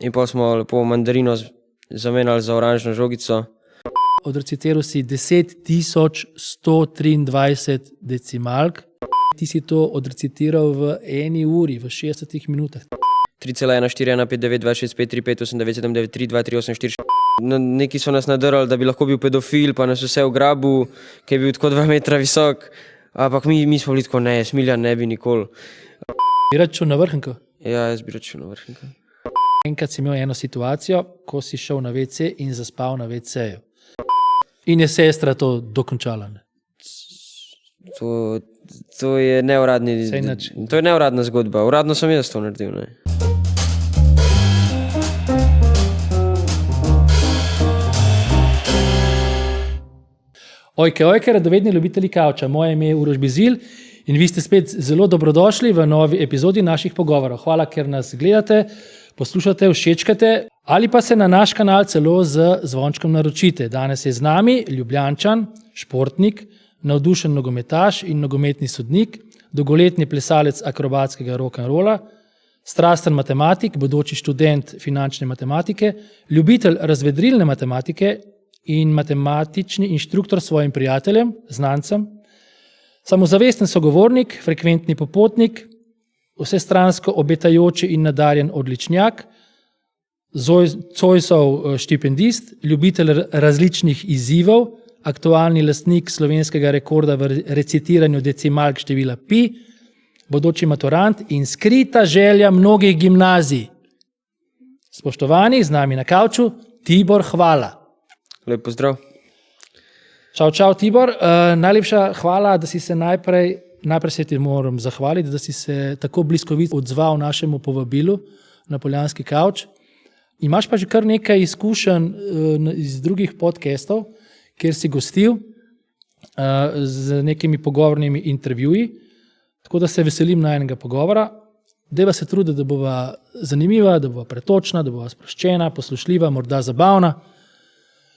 in pa smo lepo mandarino zamenjali za oranžno žogico. Odrecitiral si 10.123 decimalk. Ti si to odrecitiral v 1 uri, v 60 minutah. 3,14159358593923844. Neki so nas nadrli, da bi lahko bil pedofil, pa nas vse ugrabil, ki je bil tako 2 metra visok. Ampak mi smo bili tako, ne, Smiljan ne bi nikoli. Bi rad šel na vrhunko? Ja, jaz bi rad šel na vrhunko. Enkrat si imel eno situacijo, ko si šel na WC in zaspal na WC-ju. In je sestra to dokončala. Ne? To je neuradni, to je neuradna zgodba. Uradno sem jaz to naredil. Ne? Ojke, radovedni ljubitelji kavča. Moje ime je Uroš Bizilj in vi ste spet zelo dobrodošli v novi epizodi naših pogovorov. Hvala, ker nas gledate, poslušate, všečkate ali pa se na naš kanal celo z zvončkom naročite. Danes je z nami Ljubljančan, športnik, navdušen nogometaš in nogometni sodnik, dolgoletni plesalec akrobatskega rock'n'rolla, strasten matematik, bodoči študent finančne matematike, ljubitelj razvedrilne matematike in matematični inštruktor svojim prijateljem, znancem, samozavesten sogovornik, frekventni popotnik, vsestransko obetajoči in nadarjen odličnjak, Zoisov štipendist, ljubitelj različnih izzivov, aktualni lastnik slovenskega rekorda v recitiranju decimalk števila pi, bodoči maturant in skrita želja mnogih gimnazij. Spoštovani, z nami na kavču, Tibor Hvala. Lep pozdrav. Čau, Tibor. Najlepša hvala, da si se najprej se ti moram zahvaliti, da si se tako bliskovito odzval našemu povabilu na Poljanski kavč. Imaš pa že kar nekaj izkušenj iz drugih podcastov, kjer si gostil z nekimi pogovornimi intervjuji, tako da se veselim najnega pogovora. Deva se trudi, da bova zanimiva, da bova pretočna, da bova sproščena, poslušljiva, morda zabavna.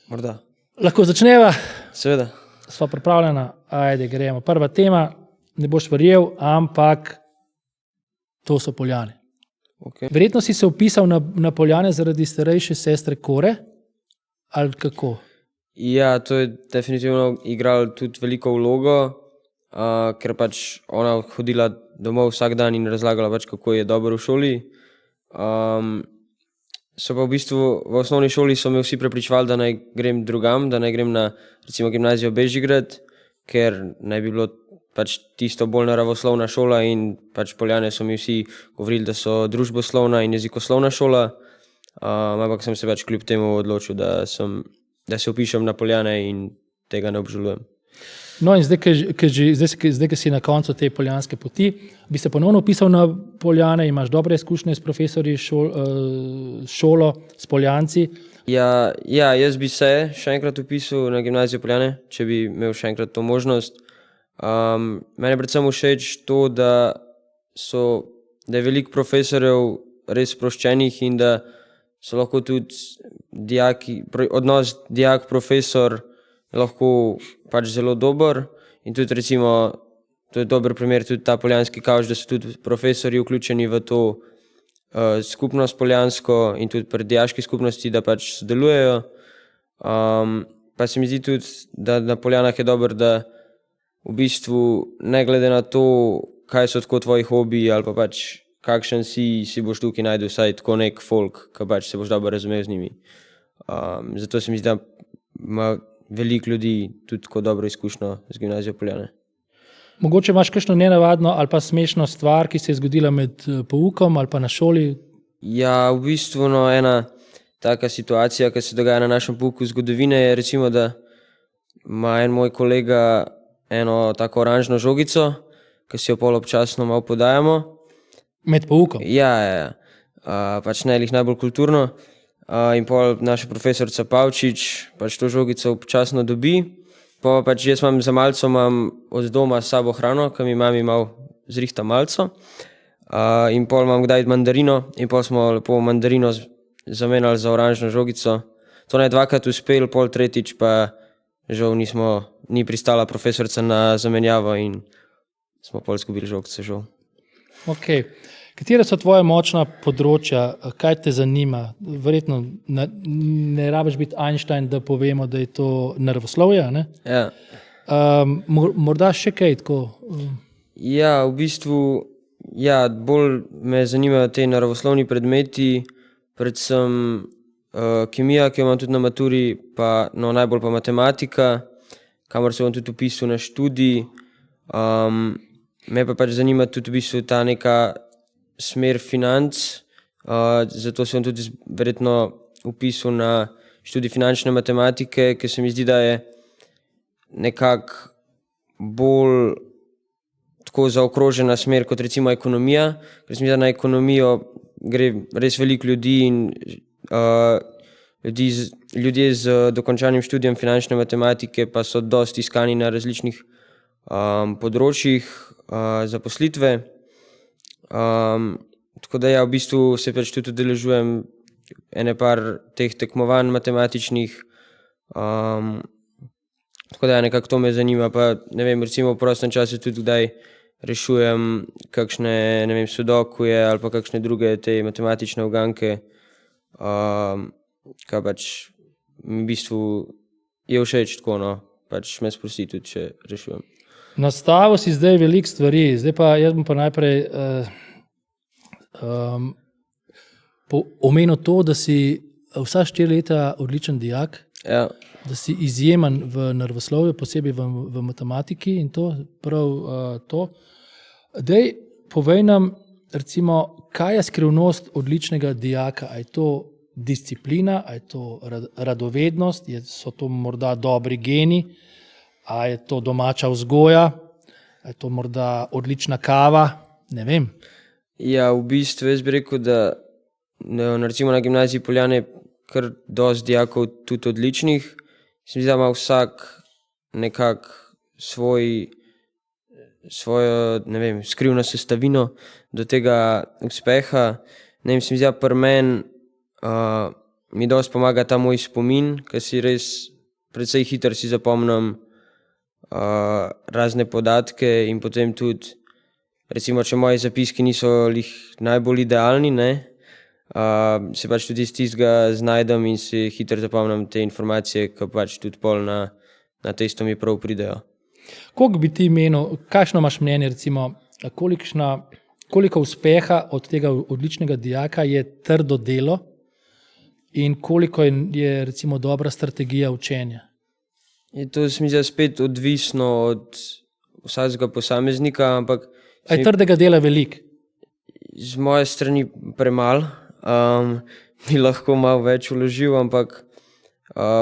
Morda. Lahko začneva? Seveda. Sva pripravljena? Ajde, gremo. Prva tema, ne boš verjel, ampak to so Poljane. Okay. Verjetno si se vpisal na Poljane zaradi starejše sestre Kore, ali kako? Ja, to je definitivno igralo tudi veliko vlogo, ker pač ona hodila domov vsak dan in razlagala pač, kako je dobro v šoli. So pa v bistvu v osnovni šoli so me vsi prepričevali, da naj grem drugam, da naj grem na recimo gimnazijo Bežigrad, ker naj bi bilo pač tisto bolj naravoslovna šola in pač Poljane so mi vsi govorili, da so družboslovna in jezikoslovna šola, ampak sem se pač kljub temu odločil, da se vpišem na Poljane in tega ne obžalujem. No in zdaj, ko si na koncu te poljanske poti, bi se ponovno vpisal na Poljane, imaš dobre izkušnje s profesorji, šolo, s Poljanci? Ja, jaz bi se še enkrat vpisal na gimnazijo Poljane, če bi imel še enkrat to možnost. Mene predvsem všeč to, da je veliko profesorjev res sproščenih in da so lahko tudi odnos dijak-profesor lahko pač zelo dober in tudi recimo, to je dober primer tudi ta Poljanski kavč, da so tudi profesorji vključeni v to skupnost poljansko in tudi pri dijaški skupnosti, da pač sodelujejo. Pa se mi zdi tudi, da na Poljanah je dobro, da v bistvu ne glede na to, kaj so tako tvoji hobiji ali pa pač kakšen si boš tukaj najdel vsaj tako nek folk, ki pač se boš dobro razumel z njimi. Zato se mi zdi, da ima veliko ljudi tudi tako dobro izkušnjo z gimnazijo Poljane. Mogoče imaš kakšno nenavadno ali pa smešno stvar, ki se je zgodila med poukom ali pa na šoli? Ja, v bistvu ena taka situacija, ki se dogaja na našem pouku zgodovine je recimo, da ima en moj kolega eno tako oranžno žogico, ki si jo pol občasno malo podajamo. Med poukom? Ja. Pač ne lih najbolj kulturno. In pol naša profesorica Pavčič pač to žogico občasno dobi. Pa pač jaz imam za malco od doma s sabo hrano, ki mi mami malo zrihta malco. In pol imam kdaj mandarino in pol smo lepo mandarino zamenjali za oranžno žogico. To naj dvakrat uspel, pol tretjič pa žal ni pristala profesorica na zamenjavo in smo pol izgubili žogico žal. Ok. Katere so tvoje močna področja, kaj te zanima? Verjetno ne rabiš biti Einstein, da povemo, da je to naravoslovje. Ne? Ja. Morda še kaj tako. Ja, v bistvu, ja, bolj me zanimajo te naravoslovni predmeti, predvsem kemija, ki jo imam tudi na maturi, pa najbolj pa matematika, kamor se bom tudi vpisal na študij. Me pa pač zanima tudi v bistvu ta neka smer financ, zato se bom tudi verjetno vpisal na študij finančne matematike, ker se mi zdi, da je nekako bolj tako zaokrožena smer kot recimo ekonomija, ker se mi zdi, da na ekonomijo gre res veliko ljudi in ljudje z dokončanim študijem finančne matematike pa so dosti iskani na različnih področjih zaposlitve. Tako da ja, v bistvu se pač tudi udeležujem ene par teh tekmovanj matematičnih, tako da ja, nekako to me zanima, pa ne vem, recimo v prostem času tudi kdaj rešujem kakšne, ne vem, sudokuje ali pa kakšne druge te matematične uganke, kaj pač mi v bistvu je všeč tako, no, pač me sprosti tudi, če rešujem. Nastavil si zdaj veliko stvari, zdaj pa jaz bom pa najprej omenil to, da si vsa 4 leta odličen dijak, Ja. da si izjemen v naravoslovju, posebej v matematiki in to, prav to. Dej, povej nam, recimo, kaj je skrivnost odličnega dijaka? A je to disciplina, a je to radovednost, so to morda dobri geni, a je to domača vzgoja, a je to morda odlična kava, ne vem. Ja, v bistvu jaz bi rekel, da recimo na gimnaziji Poljane kar dosti dijakov tudi odličnih. Se mi zdi, da ima vsak nekako svojo, ne vem, skrivno sestavino do tega uspeha. Ne vem, se mi zdi, da pri meni mi dosti pomaga ta moj spomin, ker si res precej hitro si zapomnim razne podatke in potem tudi, recimo, če moji zapiski niso najbolj idealni, ne, se pač tudi iz tistega znajdem in si hitro zapomnim te informacije, ki pač tudi pol na testo mi prav pridejo. Koliko bi ti menil, kakšno imaš mnenje, recimo, koliko uspeha od tega odličnega dijaka je trdo delo in koliko je recimo dobra strategija učenja? To se mi zdi spet odvisno od vsakega posameznika, ampak A je trdega dela veliko? z moje strani premalo, bi lahko malo več vložil, ampak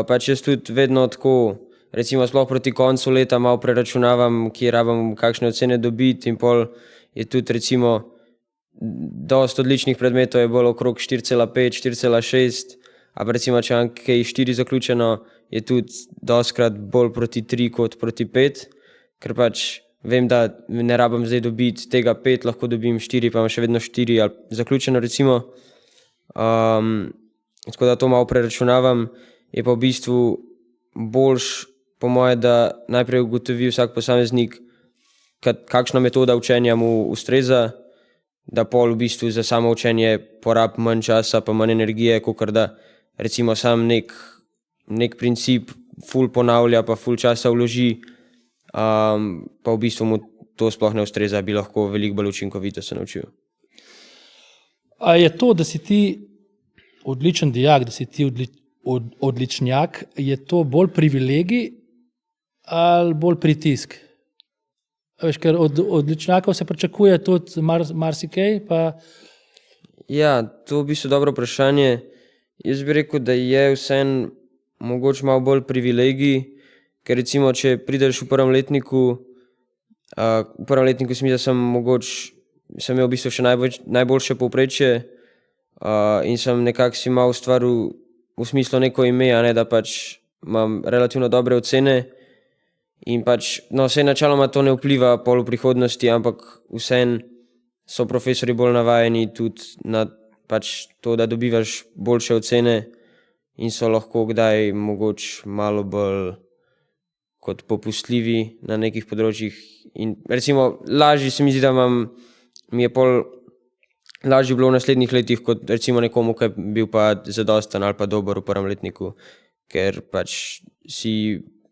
pač jaz tudi vedno tako, recimo sploh proti koncu leta malo preračunavam, kje rabim kakšne ocene dobiti in pol je tudi recimo dosti odličnih predmetov je bolj okrog 4,5, 4,6, a pa recimo, če imam kaj 4 zaključeno, je tudi dostikrat bolj proti 3 kot proti 5, ker pač vem, da ne rabim zdaj dobiti tega 5, lahko dobim 4, pa imam še vedno 4 ali zaključeno recimo. Tako da to malo preračunavam, je pa v bistvu boljš po moje, da najprej ugotovi vsak posameznik, kakšna metoda učenja mu ustreza, da pol v bistvu za samo učenje porabi manj časa pa manj energije, kakor da recimo sam nek princip ful ponavlja pa ful časa vloži, pa v bistvu mu to sploh ne ustreza, bi lahko veliko bolj učinkovito se naučil. A je to, da si ti odličen dijak, da si ti odličnjak, je to bolj privilegij ali bolj pritisk? Veš, ker od odličnjakov se pričakuje tudi marsikaj, pa... Ja, to je v bistvu dobro vprašanje. Jaz bi rekel, da je vseeno mogoče malo bolj privilegij, ker recimo, če prideš v prvem letniku se mi zdi, da sem imel v bistvu še najboljše povprečje in sem nekako si malo ustvaril v smislu neko ime, a ne, da pač imam relativno dobre ocene in pač, no, vse načeloma to ne vpliva pol v prihodnosti, ampak vseeno so profesorji bolj navajeni tudi na pač to, da dobivaš boljše ocene in so lahko kdaj mogoče malo bolj kot popustljivi na nekih področjih in recimo lažje se mi zdi, da mi je pol lažje bilo v naslednjih letih, kot recimo nekomu, ki je bil pa zadosten ali pa dober v prvem letniku, ker pač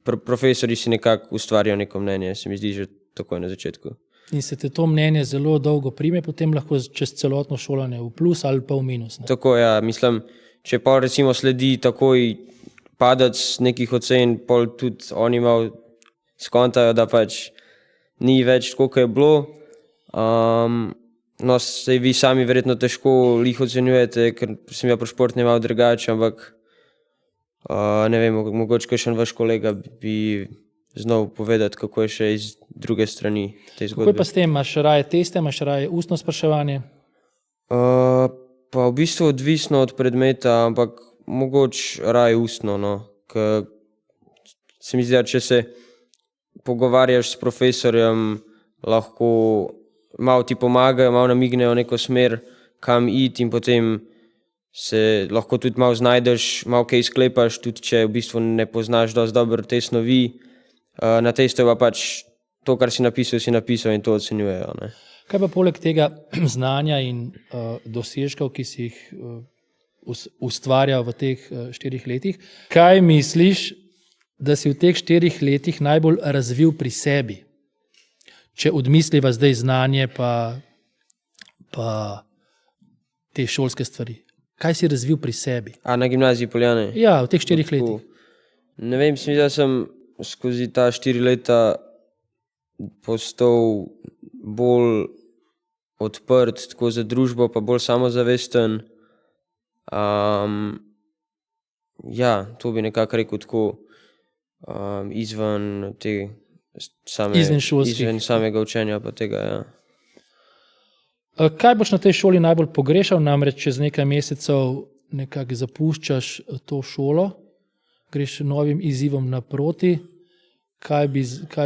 profesori si nekako ustvarjajo neko mnenje, se mi zdi že takoj na začetku. In se te to mnenje zelo dolgo prime, potem lahko čez celotno šolanje v plus ali pa v minus. Ne? Tako, ja, mislim, če pa recimo sledi takoj padec nekih ocen, pol tudi oni malo skontajo, da pač ni več tako, kot je bilo. No, sej vi sami verjetno težko jih ocenjujete, ker sem ja pri športni malo drugače, ampak ne vem, mogoče kakšen vaš kolega bi znal povedati, kako je še iz druge strani te zgodbe. Kako je pa s tem? Imaš raje teste, imaš raje ustno spraševanje? Pa v bistvu odvisno od predmeta, ampak mogoče raje ustno, no. Ker se mi zdi, da če se pogovarjaš s profesorjem, lahko malo ti pomagajo, malo namignejo neko smer, kam iti in potem se lahko tudi malo znajdeš, malo kaj sklepaš, tudi če v bistvu ne poznaš dosti dobro te snovi. Na testu pa pač to, kar si napisal in to ocenjujejo. Ne. Kaj pa poleg tega znanja in dosežkov, ki si jih ustvarjal v teh 4 letih, kaj misliš, da si v teh 4 letih najbolj razvil pri sebi? Če odmisliva zdaj znanje pa te šolske stvari. Kaj si razvil pri sebi? Na gimnaziji Poljane? Ja, v teh 4 letih. Ne vem, se mi zdi, da sem skozi ta 4 leta postal bolj odprt tako za družbo, pa bolj samozavesten. Ja, to bi nekako rekel tako izven te izven samega učenja pa tega, ja. Kaj boš na tej šoli najbolj pogrešal? Namreč čez nekaj mesecev nekako zapuščaš to šolo, greš novim izzivom naproti. Kaj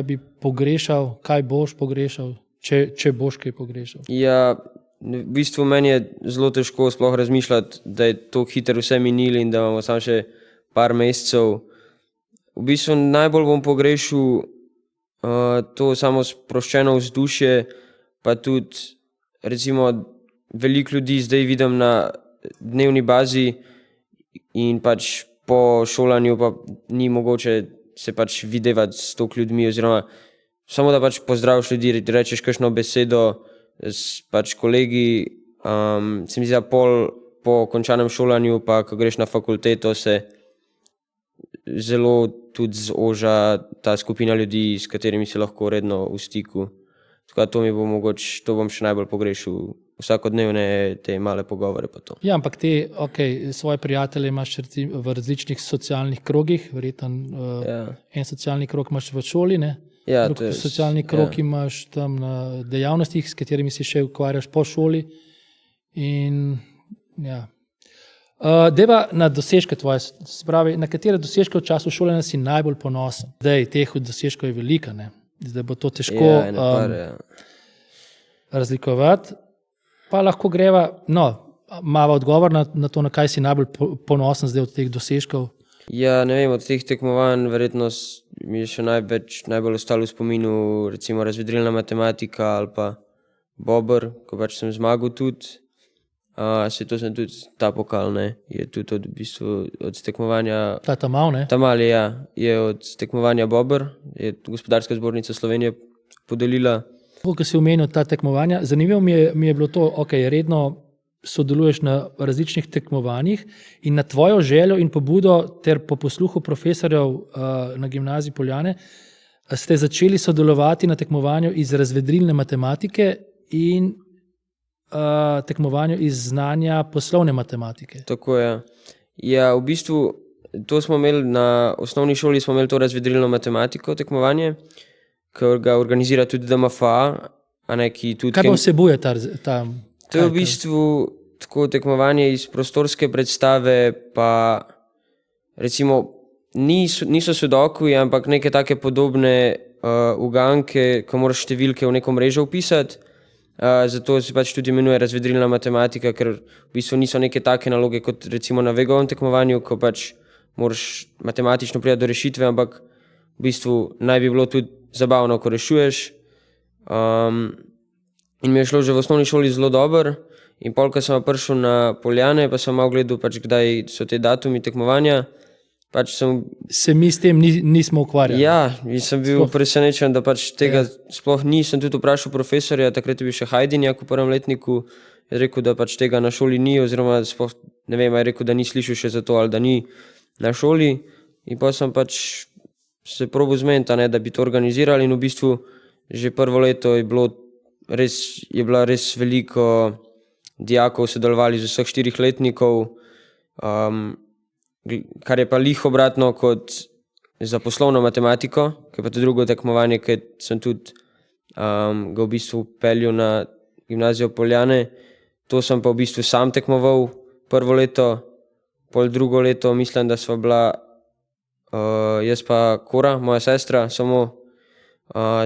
bi pogrešal, kaj boš pogrešal, če boš kaj pogrešal? Ja, v bistvu meni je zelo težko sploh razmišljati, da je to hitro vse minili in da imamo samo še par mesecev. V bistvu najbolj bom pogrešal to samo sproščeno vzdušje, pa tudi recimo veliko ljudi zdaj vidim na dnevni bazi in pač po šolanju pa ni mogoče se pač videvati s toliko ljudmi oziroma samo da pač pozdraviš ljudi, rečeš kakšno besedo s pač kolegi. Se mi zdi, da po končanem šolanju pa ko greš na fakulteto se zelo tudi zoža ta skupina ljudi, s katerimi si lahko redno v stiku. Tako da to bom še najbolj pogrešal, vsakodnevne te male pogovore pa to. Ja, ampak svoje prijatelje imaš v različnih socialnih krogih, verjetno en socialni krog imaš v šoli, ne? Ja, drugi socialni krog imaš tam na dejavnostih, s katerimi si še ukvarjaš po šoli. In ja. Deva na dosežke tvoje, se pravi, na katere dosežke v času šolanja si najbolj ponosen? Zdaj, teh dosežkov je velika, ne? Zdaj bo to težko razlikovati. Pa lahko greva, malo odgovor na to, na kaj si najbolj ponosen zdaj od teh dosežkov. Ja, ne vem, od teh tekmovanj verjetno mi je še najbolj ostalo v spominu recimo razvedrilna matematika ali pa Bober, ko pač sem zmagal tudi. To sem tudi ta pokal, ne, je tudi v bistvu od tekmovanja. Ta Tamal, ne? Tamal, ja, je od tekmovanja Bober, je Gospodarska zbornica Slovenije podelila. Ko si omenil ta tekmovanja, zanimivo mi je bilo to, redno sodeluješ na različnih tekmovanjih in na tvojo željo in pobudo ter po posluhu profesorjev na gimnaziji Poljane ste začeli sodelovati na tekmovanju iz razvedrilne matematike in tekmovanju iz znanja poslovne matematike. Tako je. Ja, v bistvu to smo imeli na osnovni šoli, smo imeli to razvedrilno matematiko tekmovanje, ki ga organizira tudi DMFA. Kaj pa vsebuje ta? To je v bistvu tako tekmovanje iz prostorske predstave, pa recimo niso sudokuji, ampak neke take podobne uganke, ko moraš številke v neko mrežo vpisati. Zato se pač tudi imenuje razvedrilna matematika, ker v bistvu niso neke take naloge kot recimo na Vegovem tekmovanju, ko pač moraš matematično priti do rešitve, ampak v bistvu naj bi bilo tudi zabavno, ko rešuješ. In mi je šlo že v osnovni šoli zelo dobro In pol, ko sem prišel na Poljane, pa sem malo gledal, pač, kdaj so te datumi tekmovanja. Pač se mi s tem nismo ukvarjali. Ja, in sem bil presenečen, da pač tega sploh ni. Sem tudi vprašal profesorja, takrat je bil še Hajdinjak v prvem letniku, je rekel, da pač tega na šoli ni, oziroma sploh, ne vem, je rekel, da ni slišal še za to ali da ni na šoli. In pa sem pač se probal zmeniti, da bi to organizirali in v bistvu že prvo leto je bila res veliko dijakov sodelovali z vseh 4 letnikov, kar je pa lih obratno kot za poslovno matematiko, ki je pa to drugo tekmovanje, ki sem tudi ga v bistvu peljal na gimnazijo Poljane. To sem pa v bistvu sam tekmoval prvo leto, pol drugo leto mislim, da sva bila jaz pa Kora, moja sestra, samo.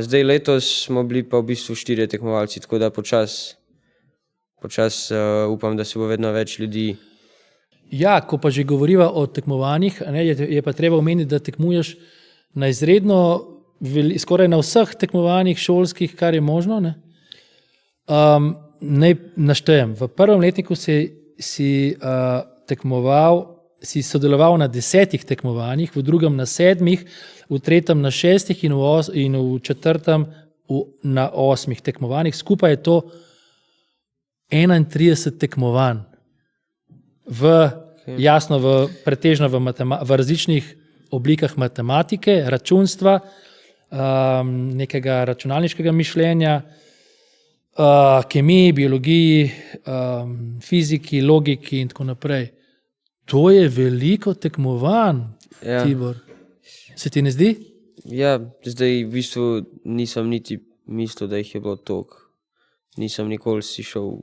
Zdaj letos smo bili pa v bistvu 4 tekmovalci, tako da počas upam, da se bo vedno več ljudi. Ja, ko pa že govoriva o tekmovanjih, je pa treba omeniti, da tekmuješ na izredno, skoraj na vseh tekmovanjih šolskih, kar je možno. Naj naštejem. V prvem letniku si sodeloval na 10 tekmovanjih, v drugem na 7, v tretjem na 6 in v četrtem na 8 tekmovanjih. Skupaj je to 31 tekmovanj. Jasno, pretežno v različnih oblikah matematike, računstva, nekega računalniškega mišljenja, kemiji, biologiji, fiziki, logiki in tako naprej. To je veliko tekmovanj, Tibor. Se ti ne zdi? Ja, zdaj v bistvu nisem niti mislil, da jih je bilo toliko. Nisem nikoli si šel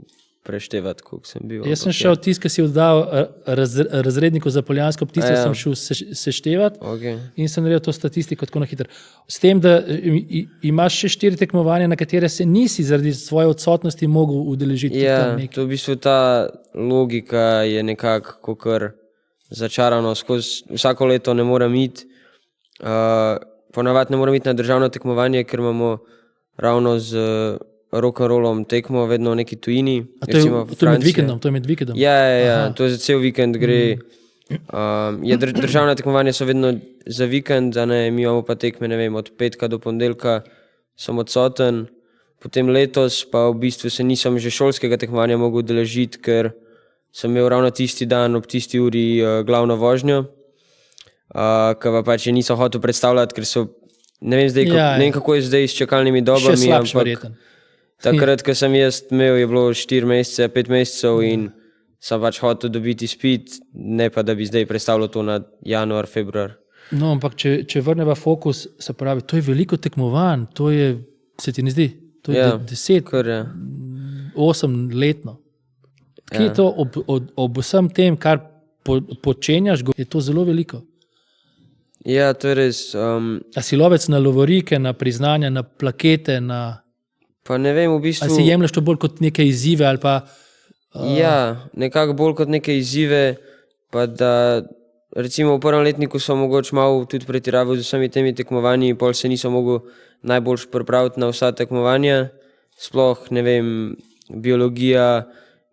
preštevati, koliko sem bil. Jaz sem šel tisto, ki si oddal razredniku za poljansko ptico, sem šel seštevati in sem naredil to statistiko tako na hitro. S tem, da imaš še 4 tekmovanja, na katere se nisi zaradi svoje odsotnosti mogel udeležiti. Ja, to v bistvu ta logika je nekako kar začarano. Skozi vsako leto ne morem iti. Ponavadi ne morem iti na državno tekmovanje, ker imamo ravno z rock'n'rollom tekmo vedno v neki tujini. To je med vikendom? Ja, to je za cel vikend gre. Državna tekmovanja so vedno za vikend, mi imamo pa tekme, ne vem, od petka do ponedeljka sem odsoten. Potem letos pa v bistvu se nisem že šolskega tekmovanja mogel udeležiti, ker sem imel ravno tisti dan ob tisti uri glavno vožnjo, ki pa pač niso hotel predstavljati, ker so, ne vem kako je zdaj s čakalnimi dobami. Še slabš verjeten. Takrat, ko sem jaz imel, je bilo 4 mesece, 5 mesecev in sem pač hotel dobiti izpit, ne pa da bi zdaj predstavljal to na januar, februar. No, ampak če vrneva fokus, se pravi, to je veliko tekmovanj, to je, se ti ne zdi? To je 10, 8 letno. Kje je to ob vsem tem, kar počenjaš, je to zelo veliko? Ja, to je res. A si lovec na lovorike, na priznanja, na plakete, na... Pa ne vem, v bistvu... Ali si jemlješ to bolj kot neke izzive ali pa... Ja, nekako bolj kot neke izzive, pa da recimo v prvem letniku sem mogoče malo tudi pretiraval z vsemi temi tekmovanji, pol se nisem mogel najboljš pripraviti na vsa tekmovanja. Sploh, ne vem, biologija,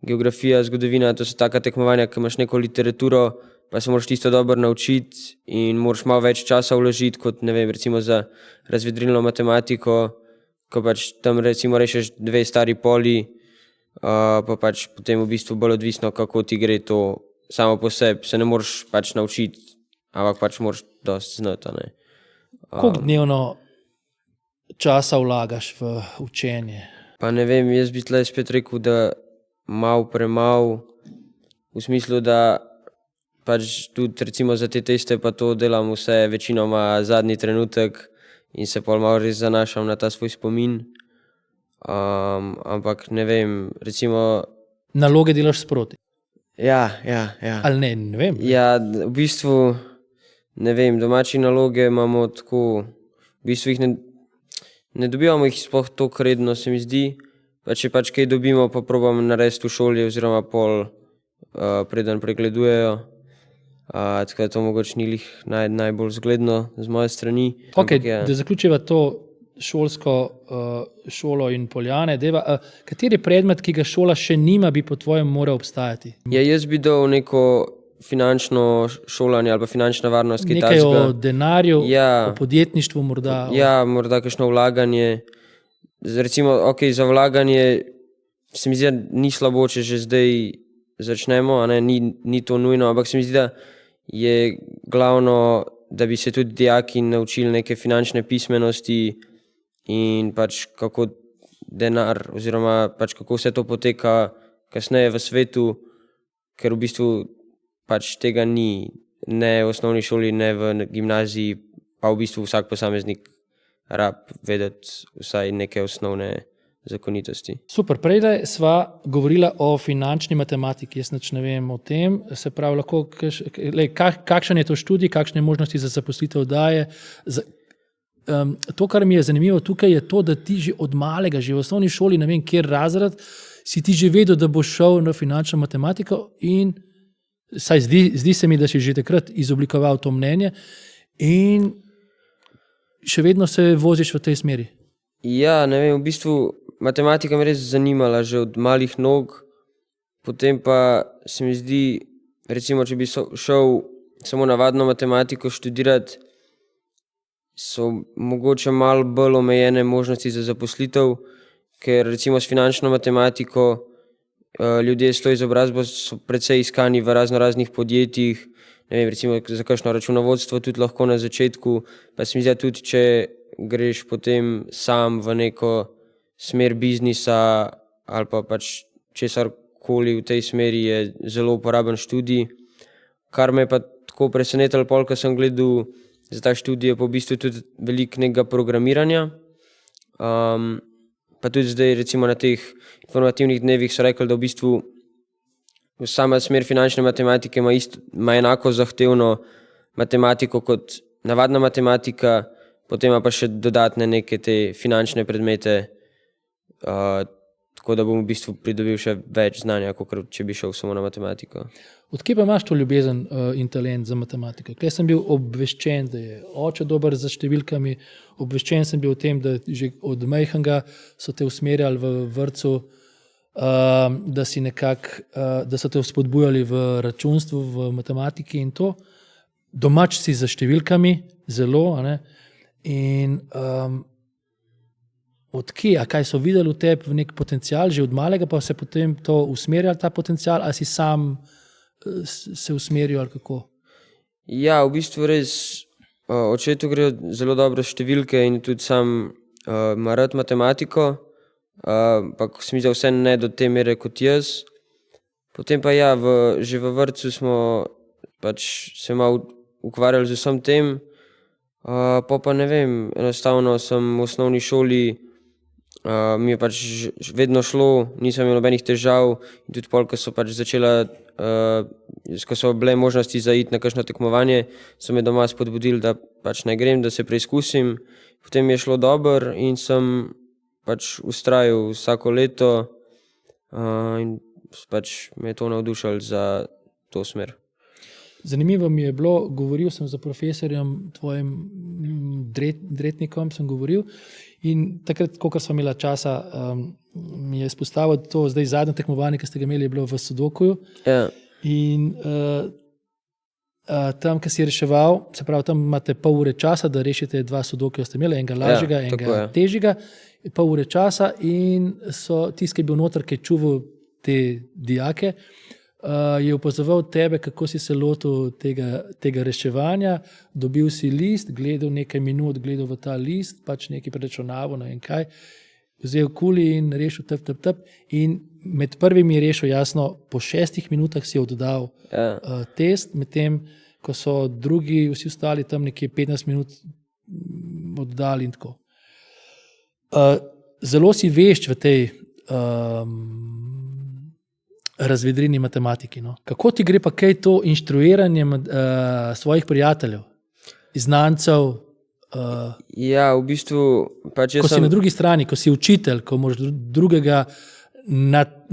geografija, zgodovina, to so taka tekmovanja, ki imaš neko literaturo, pa se moraš tisto dobro naučiti in moraš malo več časa vložiti kot, ne vem, recimo za razvedrilno matematiko, ko pač tam recimo rešeš 2 stari poli, pa pač potem v bistvu bolj odvisno, kako ti gre to samo po sebi. Se ne moraš pač naučiti, ampak pač moraš dosti znati. Koliko dnevno časa vlagaš v učenje? Pa ne vem, jaz bi tle spet rekel, da malo premalo, v smislu, da pač tudi recimo za te teste pa to delam vse večinoma zadnji trenutek in se pol malo res zanašam na ta svoj spomin. Ampak ne vem, recimo... Naloge delaš sproti? Ja. Ali ne vem. Ja, v bistvu, ne vem, domači naloge imamo tako, v bistvu jih ne dobivamo jih sploh toliko redno, se mi zdi. Pa če pač kaj dobimo, pa probamo narediti v šoli oziroma pol preden pregledujejo. Tako da to mogoče ni najbolj zgledno z moje strani. Ok, da zaključiva to šolo in Poljane. Kateri predmet, ki ga šola še nima, bi po tvojem moral obstajati? Ja, jaz bi dal neko finančno šolanje ali pa finančna varnost, ki Nekaj takega. o denarju, Ja. o podjetništvu morda. Ja, morda kakšno vlaganje. Recimo, za vlaganje se mi zdi, da ni slabo, če že zdaj začnemo, a ne, ni to nujno, ampak se mi zdi, da je glavno, da bi se tudi dijaki naučili neke finančne pismenosti in pač kako denar oziroma pač kako vse to poteka kasneje v svetu, ker v bistvu pač tega ni ne v osnovni šoli, ne v gimnaziji, pa v bistvu vsak posameznik rab vedeti vsaj neke osnovne zakonitosti. Super, prej sva govorila o finančni matematiki, jaz nič ne vem o tem, se pravi, lahko, kakšen je to študij, kakšne možnosti za zaposlitev daje. To, kar mi je zanimivo tukaj, je to, da ti že od malega, že v osnovni šoli, ne vem, kjer razred, si ti že vedel, da boš šel na finančno matematiko in saj zdi se mi, da si že takrat izoblikoval to mnenje in še vedno se voziš v tej smeri. Ja, ne vem, v bistvu matematika me res zanimala že od malih nog, potem pa se mi zdi, recimo, če bi šel samo navadno matematiko študirati, so mogoče malo bolj omejene možnosti za zaposlitev, ker recimo s finančno matematiko ljudje s to izobrazbo so precej iskani v raznih podjetjih, ne vem, recimo za kakšno računovodstvo tudi lahko na začetku, pa se mi zdi tudi, če greš potem sam v neko smer biznisa ali pa pač česarkoli v tej smeri, je zelo uporaben študij. Kar me je pa tako presenetilo, ko sem gledal za ta študij, je pa v bistvu tudi veliko nekega programiranja. Pa tudi zdaj recimo na teh informativnih dnevih so rekli, da v bistvu sama smer finančne matematike ima enako zahtevno matematiko kot navadna matematika, potem ima pa še dodatne neke te finančne predmete, tako da bom v bistvu pridobil še več znanja, kot če bi šel samo na matematiko. Odkje pa imaš to ljubezen in talent za matematiko? Tukaj sem bil obveščen, da je oče dober z številkami, obveščen sem bil o tem, da že od majhnega so te usmerjali v vrtcu, da so te spodbujali v računstvu, v matematiki in to. Domač si za številkami, zelo, a ne? In odkje, a kaj so videli v tebi v nek potencial, že od malega pa se potem to usmerjali ta potencial, ali si sam se usmeril ali kako? Ja, v bistvu res, očetu gre zelo dobro številke in tudi sam ima rad matematiko, pa se mi zdi vse ne do te mere kot jaz. Potem pa ja, že v vrtcu smo pač se malo ukvarjali z vsem tem, pa ne vem, enostavno sem v osnovni šoli, mi je pač vedno šlo, nisem imel nobenih težav in tudi pol, ko so pač ko so bile možnosti za iti na kakšno tekmovanje, so me doma spodbudili, da pač naj grem, da se preizkusim. Potem mi je šlo dobro in sem pač vztrajal vsako leto in pač me je to navdušilo za to smer. Zanimivo mi je bilo, govoril sem z profesorjem, tvojim Dretnikom sem govoril in takrat, kolikor sva imela časa, mi je izpostavil to zdaj zadnje tekmovanje, ki ste ga imeli, je bilo v Sudokuju. Ja. In tam, ki si reševal, se pravi, tam imate pol ure časa, da rešite dva Sudokuja, ste imeli enega lažjega, enega težjega, pol ure časa in so tisti, ki je bil noter, ki je čuval te dijake, je opazoval tebe, kako si se lotil tega reševanja, dobil si list, gledal nekaj minut, gledal v ta list, pač nekaj preračunaval, ne vem kaj, vzel kuli in rešil tep. In med prvimi je rešil, jasno, po 6 minutah si oddal test, medtem ko so drugi, vsi ostali tam nekje 15 minut oddali in tako. Zelo si vešč v tej razvedrini matematiki. No? Kako ti gre pa kaj to inštruiranje svojih prijateljev, znancev? Ja, v bistvu pač ko si na drugi strani, ko si učitelj, ko moraš drugega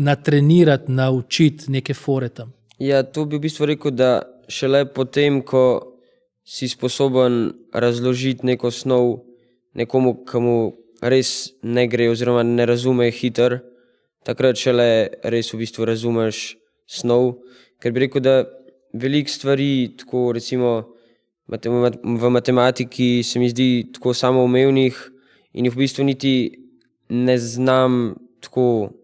natrenirati, naučiti neke fore tam. Ja, to bi v bistvu rekel, da šele potem, ko si sposoben razložiti neko snov nekomu, komu res ne gre oziroma ne razume hitro, takrat šele res v bistvu razumeš snov, ker bi rekel, da veliko stvari, tako recimo v matematiki se mi zdi tako samoumevnih in jih v bistvu niti ne znam tako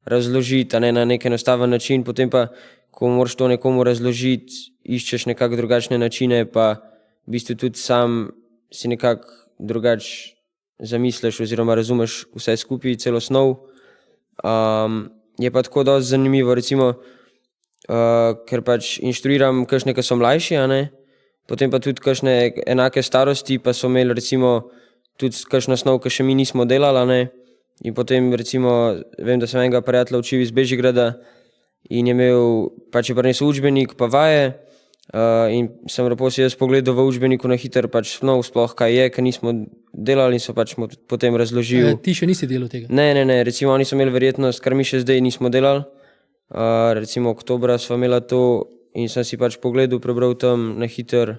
razložiti, a ne na nek enostaven način, potem pa, ko moraš to nekomu razložiti, iščeš nekako drugačne načine, pa v bistvu tudi sam si nekako drugače zamisliš oziroma razumeš vse skupaj, celo snov. Je pa tako dosti zanimivo, recimo, ker pač inštruiram kakšne, ki so mlajši, a ne, potem pa tudi kakšne enake starosti, pa so imeli recimo tudi kakšno snov, ki še mi nismo delali, a ne, in potem recimo, vem, da sem enega prijatelja učil iz Bežigrada in je imel, pač je prinesel učbenik pa vaje, in sem lepo si jaz pogledal v učbeniku na hitro pač snov sploh, kaj je, ker nismo delali in so pač potem razložil. Ti še nisi delal tega? Ne, recimo oni so imeli verjetnost, kar mi še zdaj nismo delali, recimo oktobra sva imela to in sem si pač pogledal, prebral tam na hitro,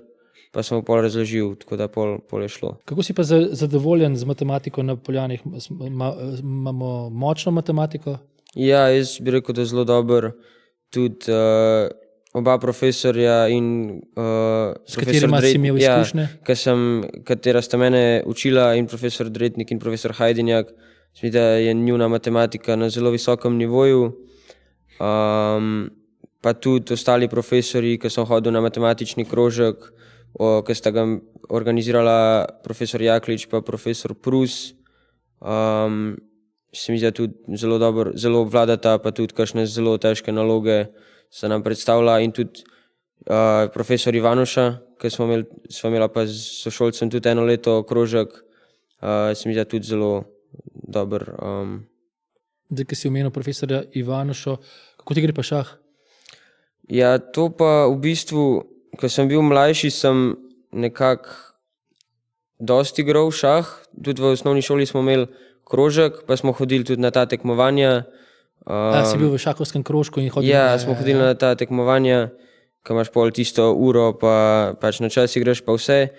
pa sem pol razložil, tako da pol je šlo. Kako si pa zadovoljen z matematiko na Poljanih? Imamo močno matematiko? Ja, jaz bi rekel, da zelo dober, tudi oba profesorja in s katerima si imel izkušnje? Katera sta mene učila, in profesor Dretnik in profesor Hajdinjak, mislim, da je njuna matematika na zelo visokem nivoju, pa tudi ostali profesorji, ki so hodili na matematični krožek, ki sta ga organizirala profesor Jaklič pa profesor Prus, se mi zdi tudi zelo dobro, zelo obvladata, pa tudi kakšne zelo težke naloge se nam predstavlja, in tudi profesor Ivanuša, ki sva imela pa s sošolcem tudi eno leto krožek, se mi zdi tudi zelo dober. Zdaj, ki si omenil profesorja Ivanušo, kako ti gre pa šah? Ja, to pa v bistvu, ko sem bil mlajši, sem nekako dosti igral šah, tudi v osnovni šoli smo imeli krožek, pa smo hodili tudi na ta tekmovanja. Si bil v šahovskem krožku in hodil? Ja, smo hodili na ta tekmovanja, ko imaš pol tisto uro, pa pač na čas igraš pa vse.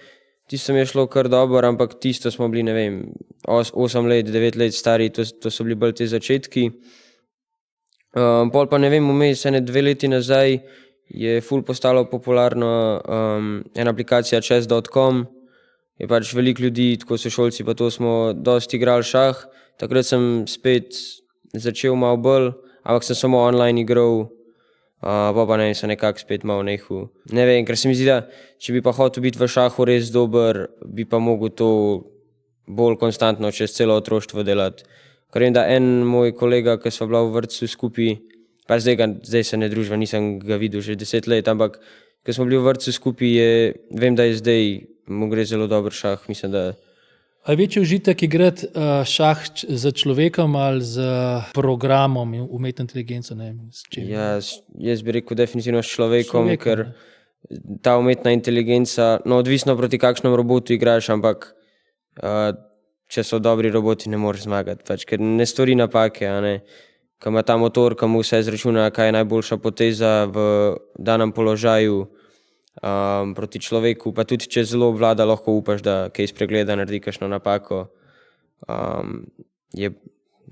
Tisto mi je šlo kar dobro, ampak tisto smo bili, ne vem, 8 let, 9 let stari, to so bili bolj te začetki. Pol pa ne vem, vmes ene 2 leti nazaj je ful postalo popularno ena aplikacija chess.com, je pač veliko ljudi, tako sošolci, pa to smo dosti igrali šah. Takrat sem spet začel malo bolj, ampak sem samo online igral, pa ne vem, sem nekako spet malo nehal. Ne vem, ker se mi zdi, da če bi pa hotel biti v šahu res dober, bi pa mogel to bolj konstantno čez celo otroštvo delati. Ker vem, da en moj kolega, ki sva bila v vrtcu skupaj, pa zdaj se ne družba, nisem ga videl že 10 let, ampak ko smo bili v vrtcu skupaj, vem, da je zdaj, mu gre zelo dober šah, mislim, da. A je večji užitek igrati šah z človekom ali z programom in umetno inteligenco? Ja, jaz bi rekel definitivno s človekom, ker ta umetna inteligenca, no, odvisno proti kakšnem robotu igraš, ampak če so dobri roboti, ne moreš zmagati, pač, ker ne stori napake, a ne. Ko ima ta motor, ko mu vse izračuna, kaj je najboljša poteza v danem položaju, proti človeku, pa tudi če zelo obvlada, lahko upaš, da kaj spregleda, naredi kakšno napako, je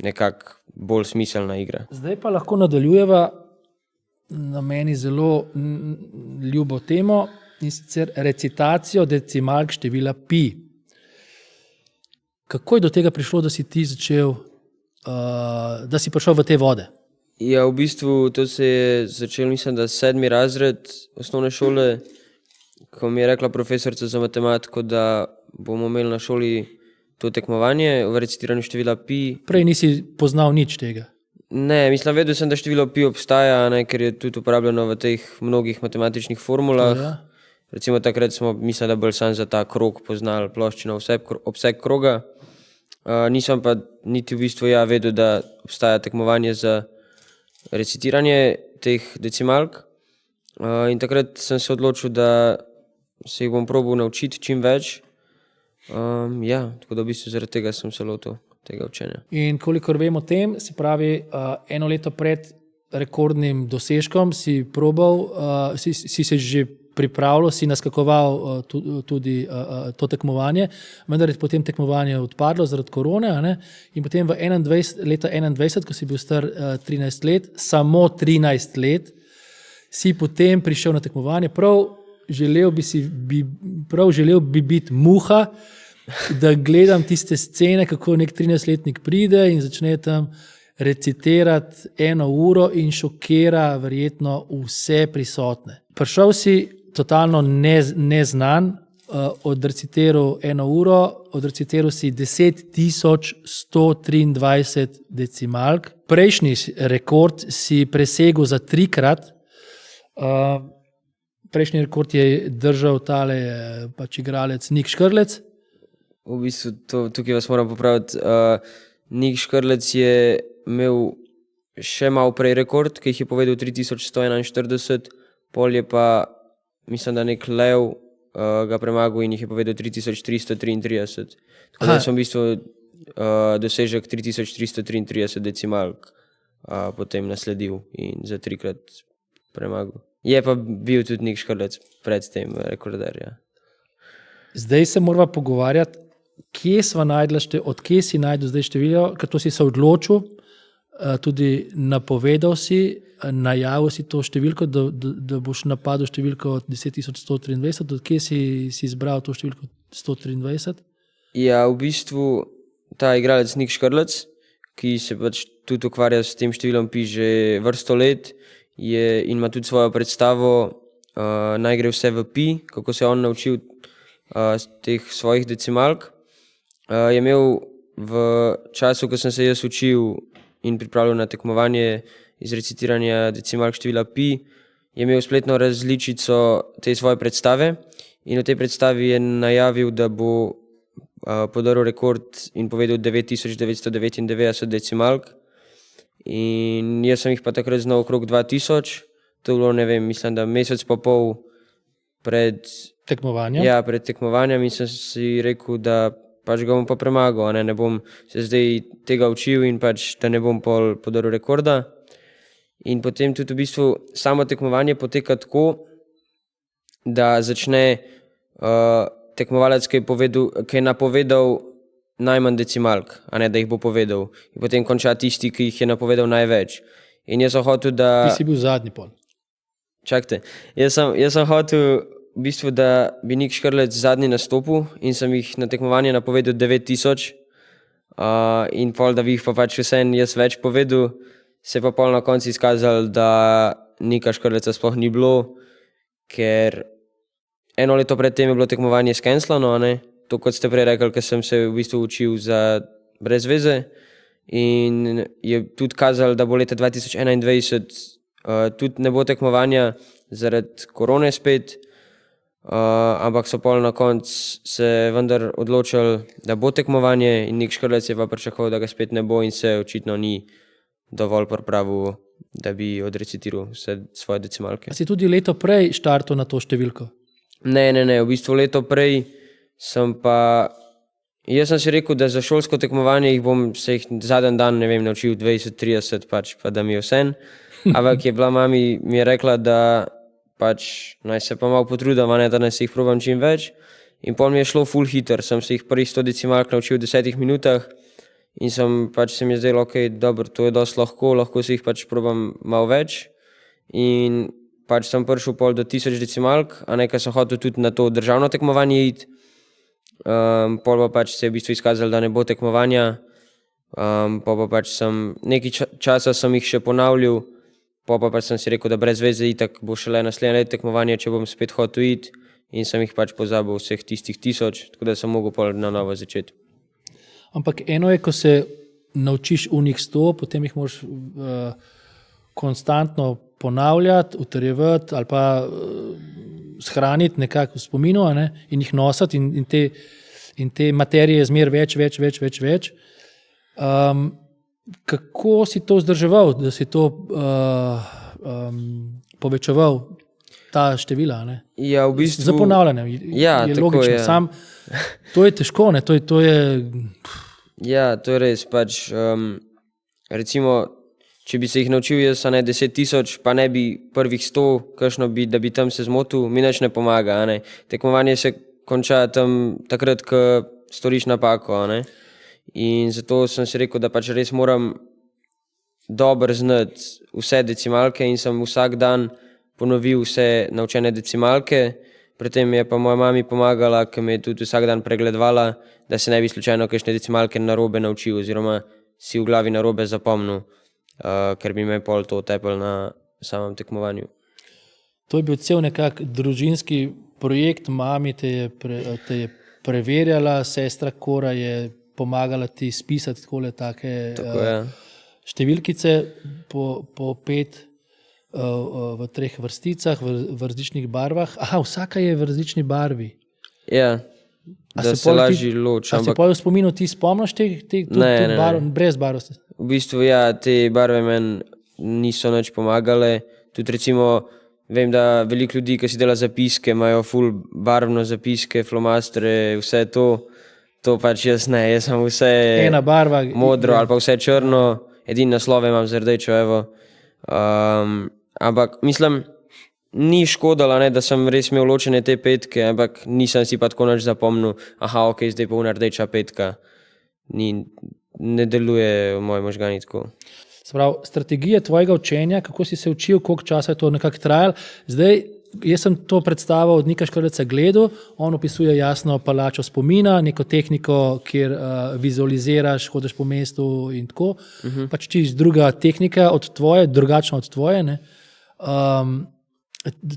nekako bolj smiselna igra. Zdaj pa lahko nadaljujeva na meni zelo ljubo temo, in sicer recitacijo decimalk števila pi. Kako je do tega prišlo, da si ti začel, da si prišel v te vode? Ja, v bistvu to se je začelo, mislim, da 7. razred osnovne šole, ko mi je rekla profesorica za matematiko, da bomo imeli na šoli to tekmovanje v recitiranju števila pi. Prej nisi poznal nič tega? Ne, mislim, vedel sem, da število pi obstaja, ne, ker je tudi uporabljeno v teh mnogih matematičnih formulah. Ja. Recimo takrat smo, mislim, da bolj sam za ta krog poznali ploščino obseg kroga. Nisem pa niti v bistvu vedel, da obstaja tekmovanje za recitiranje teh decimalk. In takrat sem se odločil, da se jih bom probal naučiti čim več. Tako da v bistvu zaradi tega sem se lotil tega učenja. In kolikor vem o tem, se pravi, eno leto pred rekordnim dosežkom si probal, si se že pripravljal, si naskakoval tudi to tekmovanje, vendar je potem tekmovanje odpadlo zaradi korone, a ne? In potem leta 21, ko si bil star 13 let, samo 13 let, si potem prišel na tekmovanje, prav želel bi biti muha, da gledam tiste scene, kako nek 13-letnik pride in začne tam recitirati 1 uro in šokira verjetno vse prisotne. Prišel si totalno neznan, odrecitiral 1 uro, odrecitiral si 10.123 decimalk. Prejšnji rekord si presegel za 3-krat. Prejšnji rekord je držal tale pač igralec Nik Škrlec. V bistvu tukaj vas moram popraviti. Nik Škrlec je imel še malo prej rekord, ki jih je povedal 3141, pol je pa, mislim, da nek Lev ga premagal in jih je povedal 3333. Tako da sem v bistvu dosežek 3333 decimalk potem nasledil in za 3-krat premagal. Je pa bil tudi Nik Škrlec pred tem rekorderja. Zdaj se morava pogovarjati, od kje si najdel zdaj število, ker to si se odločil, tudi napovedal si, najavil si to številko, da boš napadel številko 10.123, od kje si izbral to številko 123? Ja, v bistvu ta igralec Nik Škrlec, ki se pač tudi ukvarja s tem številom pi že vrsto let, in ima tudi svojo predstavo, naj gre vse v pi, kako se je on naučil teh svojih decimalk. Je imel v času, ko sem se jaz učil in pripravljal na tekmovanje iz recitiranja decimalk števila pi, je imel spletno različico te svoje predstave in v tej predstavi je najavil, da bo podaril rekord in povedal 9999 decimalk. In jaz sem jih pa takrat znal okrog 2000, to je bilo, ne vem, mislim, da mesec pa pol pred tekmovanjem. Ja, pred tekmovanjem in sem si rekel, da pač ga bom pa premagal, ne bom se zdaj tega učil in pač, da ne bom pol podaril rekorda. In potem tudi v bistvu samo tekmovanje poteka tako, da začne tekmovalec, ki je napovedal najmanj decimalk, a ne da jih bo povedal. In potem konča tisti, ki jih je napovedal največ. In jaz sem hotel, da... Ti si bil zadnji pol. Čakajte, jaz sem hotel v bistvu, da bi Nik Škrlec zadnji nastopil in sem jih na tekmovanje napovedal 9000 in pol, da bi jih pa pač vseeno jaz več povedal, se pa pol na koncu izkazalo, da Nika Škrleca sploh ni bilo, ker 1 leto pred tem je bilo tekmovanje skenslano, a ne? To, kot ste prej rekli, ker sem se v bistvu učil za brez veze in je tudi kazalo, da bo leta 2021 tudi ne bo tekmovanja zaradi korone spet, ampak so pol na koncu se vendar odločili, da bo tekmovanje in Nik Škrlec je pa pričakoval, da ga spet ne bo in se očitno ni dovolj pripravil, da bi odrecitiral vse svoje decimalke. A si tudi leto prej štartal na to številko? Ne, v bistvu leto prej sem pa, jaz sem si rekel, da za šolsko tekmovanje se jih zadnji dan, ne vem, naučil 20-30 pač, pa da mi je vseeno. Ampak je bila mi je rekla, da pač naj se pa malo potrudim, da naj se jih probam čim več. In pol mi je šlo full hiter, sem se jih prvih 100 decimalk naučil v 10 minutah in se mi je zdelo, ok, dobro, to je dosti lahko se jih pač probam malo več. In pač sem prišel pol do 1000 decimalk, a nekaj sem hotel tudi na to državno tekmovanje iti. Pol pa pač se je v bistvu izkazalo, da ne bo tekmovanja, pol pa pač nekaj časa sem jih še ponavljal, pol pa pač sem si rekel, da brez veze itak bo šele naslednje leto tekmovanje, če bom spet hotel iti in sem jih pač pozabil vseh tistih 1000, tako da sem mogel pol na novo začeti. Ampak eno je, ko se naučiš unih 100, potem jih moraš konstantno ponavljati, utrjevati ali pa shraniti nekako v spominu, in jih nositi in te materije zmer več. Kako si to vzdrževal, da si to povečeval, ta števila? Ja, v bistvu... Za ponavljanje, je logično. Je. To je težko, to je... Ja, to je res, pač recimo, če bi se jih naučil jaz, a ne 10.000, pa ne bi prvih 100, kakšno bi, da bi tam se zmotil, mi nič ne pomaga, a ne. Tekmovanje se konča tam takrat, ko storiš napako, a ne. In zato sem si rekel, da pač res moram dobro znati vse decimalke in sem vsak dan ponovil vse naučene decimalke. Pri tem je pa moja mami pomagala, ki me je tudi vsak dan pregledovala, da se ne bi slučajno kakšne decimalke narobe naučil oziroma si v glavi narobe zapomnil, ker bi me pol to tepel na samem tekmovanju. To je bil cel nekak družinski projekt, mami te je preverjala, sestra Kora je pomagala ti spisati take številkice po 5 v 3 vrsticah, v različnih barvah. Aha, vsaka je v različni barvi. Ja, da se lažje loči. A se pa v spominu ti spomniš teh barv, brez barv? V bistvu ja, te barve meni niso nič pomagale. Tudi recimo, vem, da veliko ljudi, ki si dela zapiske, imajo ful barvno zapiske, flomastere, vse to pač jaz ne, jaz sem vse ena barva, modro ali pa vse črno, edini naslove imam z rdečo, evo. Ampak mislim, ni škodalo, ne, da sem res imel ločene te petke, ampak nisem si pa tako nič zapomnil, aha, ok, zdaj pa rdeča petka. Ne deluje v moji možgani tako. Sprav, strategija tvojega učenja, kako si se učil, koliko časa je to nekako trajalo. Zdaj, jaz sem to predstavo od Nika Škrleca gledal, on opisuje jasno palačo spomina, neko tehniko, kjer vizualiziraš, hodiš po mestu in tako. Pač čisto druga tehnika od tvoje, drugačna od tvoje. Ne?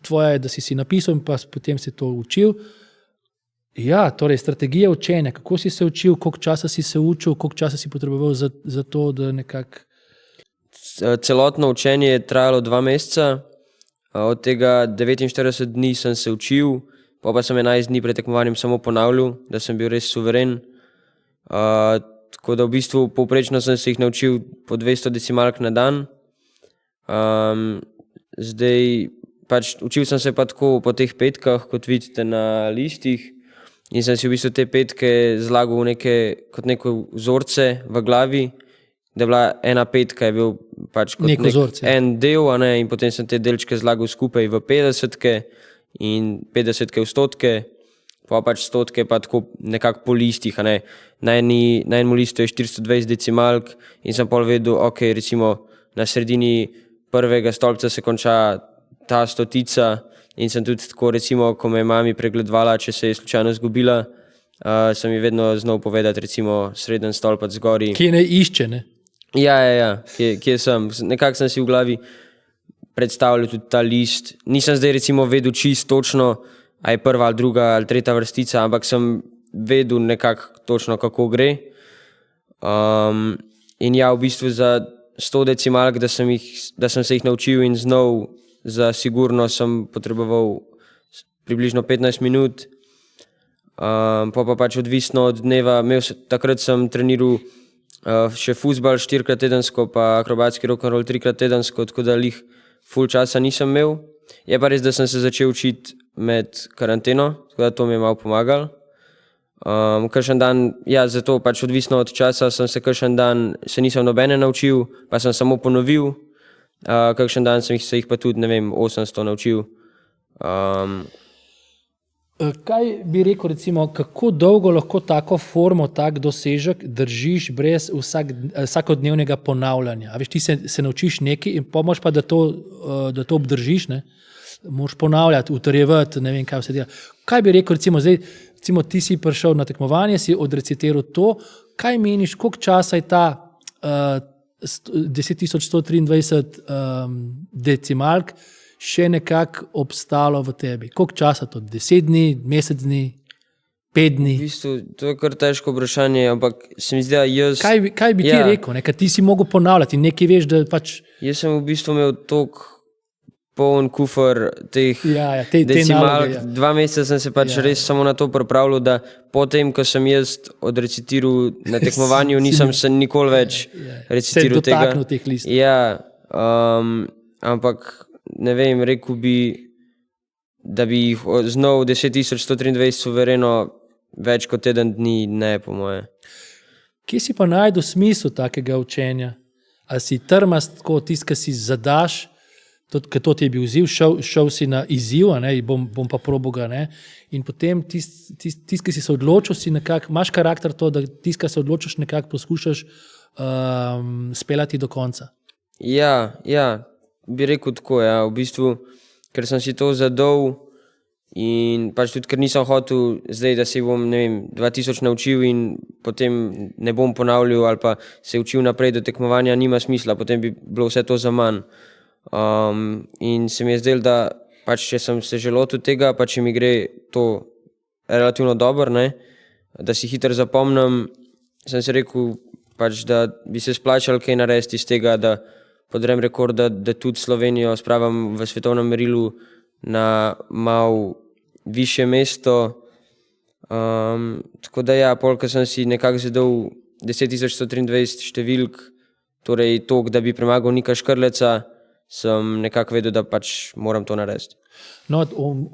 Tvoja je, da si napisal in pa potem si to učil. Ja, torej strategija učenja, kako si se učil, koliko časa si se učil, koliko časa si potreboval za to, da nekako... Celotno učenje je trajalo 2 meseca, od tega 49 dni sem se učil, pa sem 11 dni pred tekmovanjem samo ponavljal, da sem bil res suveren. Tako da v bistvu povprečno sem se jih naučil po 200 decimalk na dan. Zdaj pač učil sem se pa tako po teh petkah, kot vidite na listih, in sem si v bistvu te petke zlagal kot neke vzorce v glavi, da je bila ena petka, je bil pač kot en del, a ne, in potem sem te delčke zlagal skupaj v 50-ke in 50-ke v 100-ke, pa pač 100-ke pa tako nekako po listih, a ne. Na enem listu je 420 decimalk in sem pol vedel, ok, recimo na sredini prvega stolpca se konča ta 100-tica in sem tudi tako, recimo, ko me je mami pregledovala, če se je slučajno zgubila, sem ji vedno znal povedati, recimo, sreden stolpac zgori. Kje ne išče, ne? Ja, kje sem. Nekako sem si v glavi predstavljal tudi ta list. Nisem zdaj recimo vedel čisto točno, a je prva ali druga ali tretja vrstica, ampak sem vedel nekako točno, kako gre. In ja, v bistvu za 100 decimalk, da sem se jih naučil in znal, za sigurno sem potreboval približno 15 minut. Pa pač odvisno od dneva, takrat sem treniral še fuzbal 4-krat tedensko, pa akrobatski rock'n'roll 3-krat tedensko, tako da lih ful časa nisem imel. Je pa res, da sem se začel učiti med karanteno, tako da to mi je malo pomagalo. Kakšen dan, ja, zato pač odvisno od časa sem se kakšen dan, se nisem nobene naučil, pa sem samo ponovil. Kakšen dan sem se jih pa tudi, 800 naučil. Kaj bi rekel, recimo, kako dolgo lahko tako formo, tak dosežek držiš brez vsakodnevnega ponavljanja? A veš, ti se naučiš nekaj in pomoč pa, da to obdržiš, ne? Moraš ponavljati, utrjevati, ne vem, kaj vse dela. Kaj bi rekel, recimo, ti si prišel na tekmovanje, si odrecitiral to, kaj meniš, koliko časa je ta 10.123 decimalk še nekako obstalo v tebi? Koliko časa to? 10 dni, mesec dni, 5 dni? V bistvu, to je kar težko vprašanje, ampak se mi zdi, da jaz... Kaj bi ti rekel? Ker ti si mogel ponavljati in nekaj veš, da pač... Jaz sem v bistvu imel toliko poln kufer teh decimalk. 2 meseca sem se pač res samo na to pripravljal, da potem, ko sem jaz odrecitiral na tekmovanju, nisem se nikoli več recitiral tega. Se dotaknil teh listov. Ja, ampak ne vem, rekel bi, da bi jih znal 10.123 suvereno več kot teden dni, ne, po moje. Kje si pa najdel smisel takega učenja? A si trmast, tako tisti, ki si zadaš, ker to ti je bil izziv, šel si na izziv, bom pa probo ga. Ne? In potem tisti, ki si se odločil, si nekako, imaš karakter to, da tisti, ki se odločiš, nekako poskušaš speljati do konca. Ja, bi rekel tako, ja, v bistvu, ker sem si to zadal in pač tudi, ker nisem hotel zdaj, da se bom, 2000 naučil in potem ne bom ponavljal ali pa se učil naprej do tekmovanja, nima smisla, potem bi bilo vse to za manj. In se mi je zdelo, da pač, če sem se že lotil tega, pa če mi gre to relativno dobro, ne, da si hitro zapomnim, sem si rekel, pač, da bi se splačal kaj narediti iz tega, da podrem rekord, da tudi Slovenijo spravim v svetovnem merilu na malo višje mesto. Tako da ja, pol, ko sem si nekako zadal 10.123 številk, torej toliko, da bi premagal Nika Škrleca, sem nekako vedel, da pač moram to narediti. No,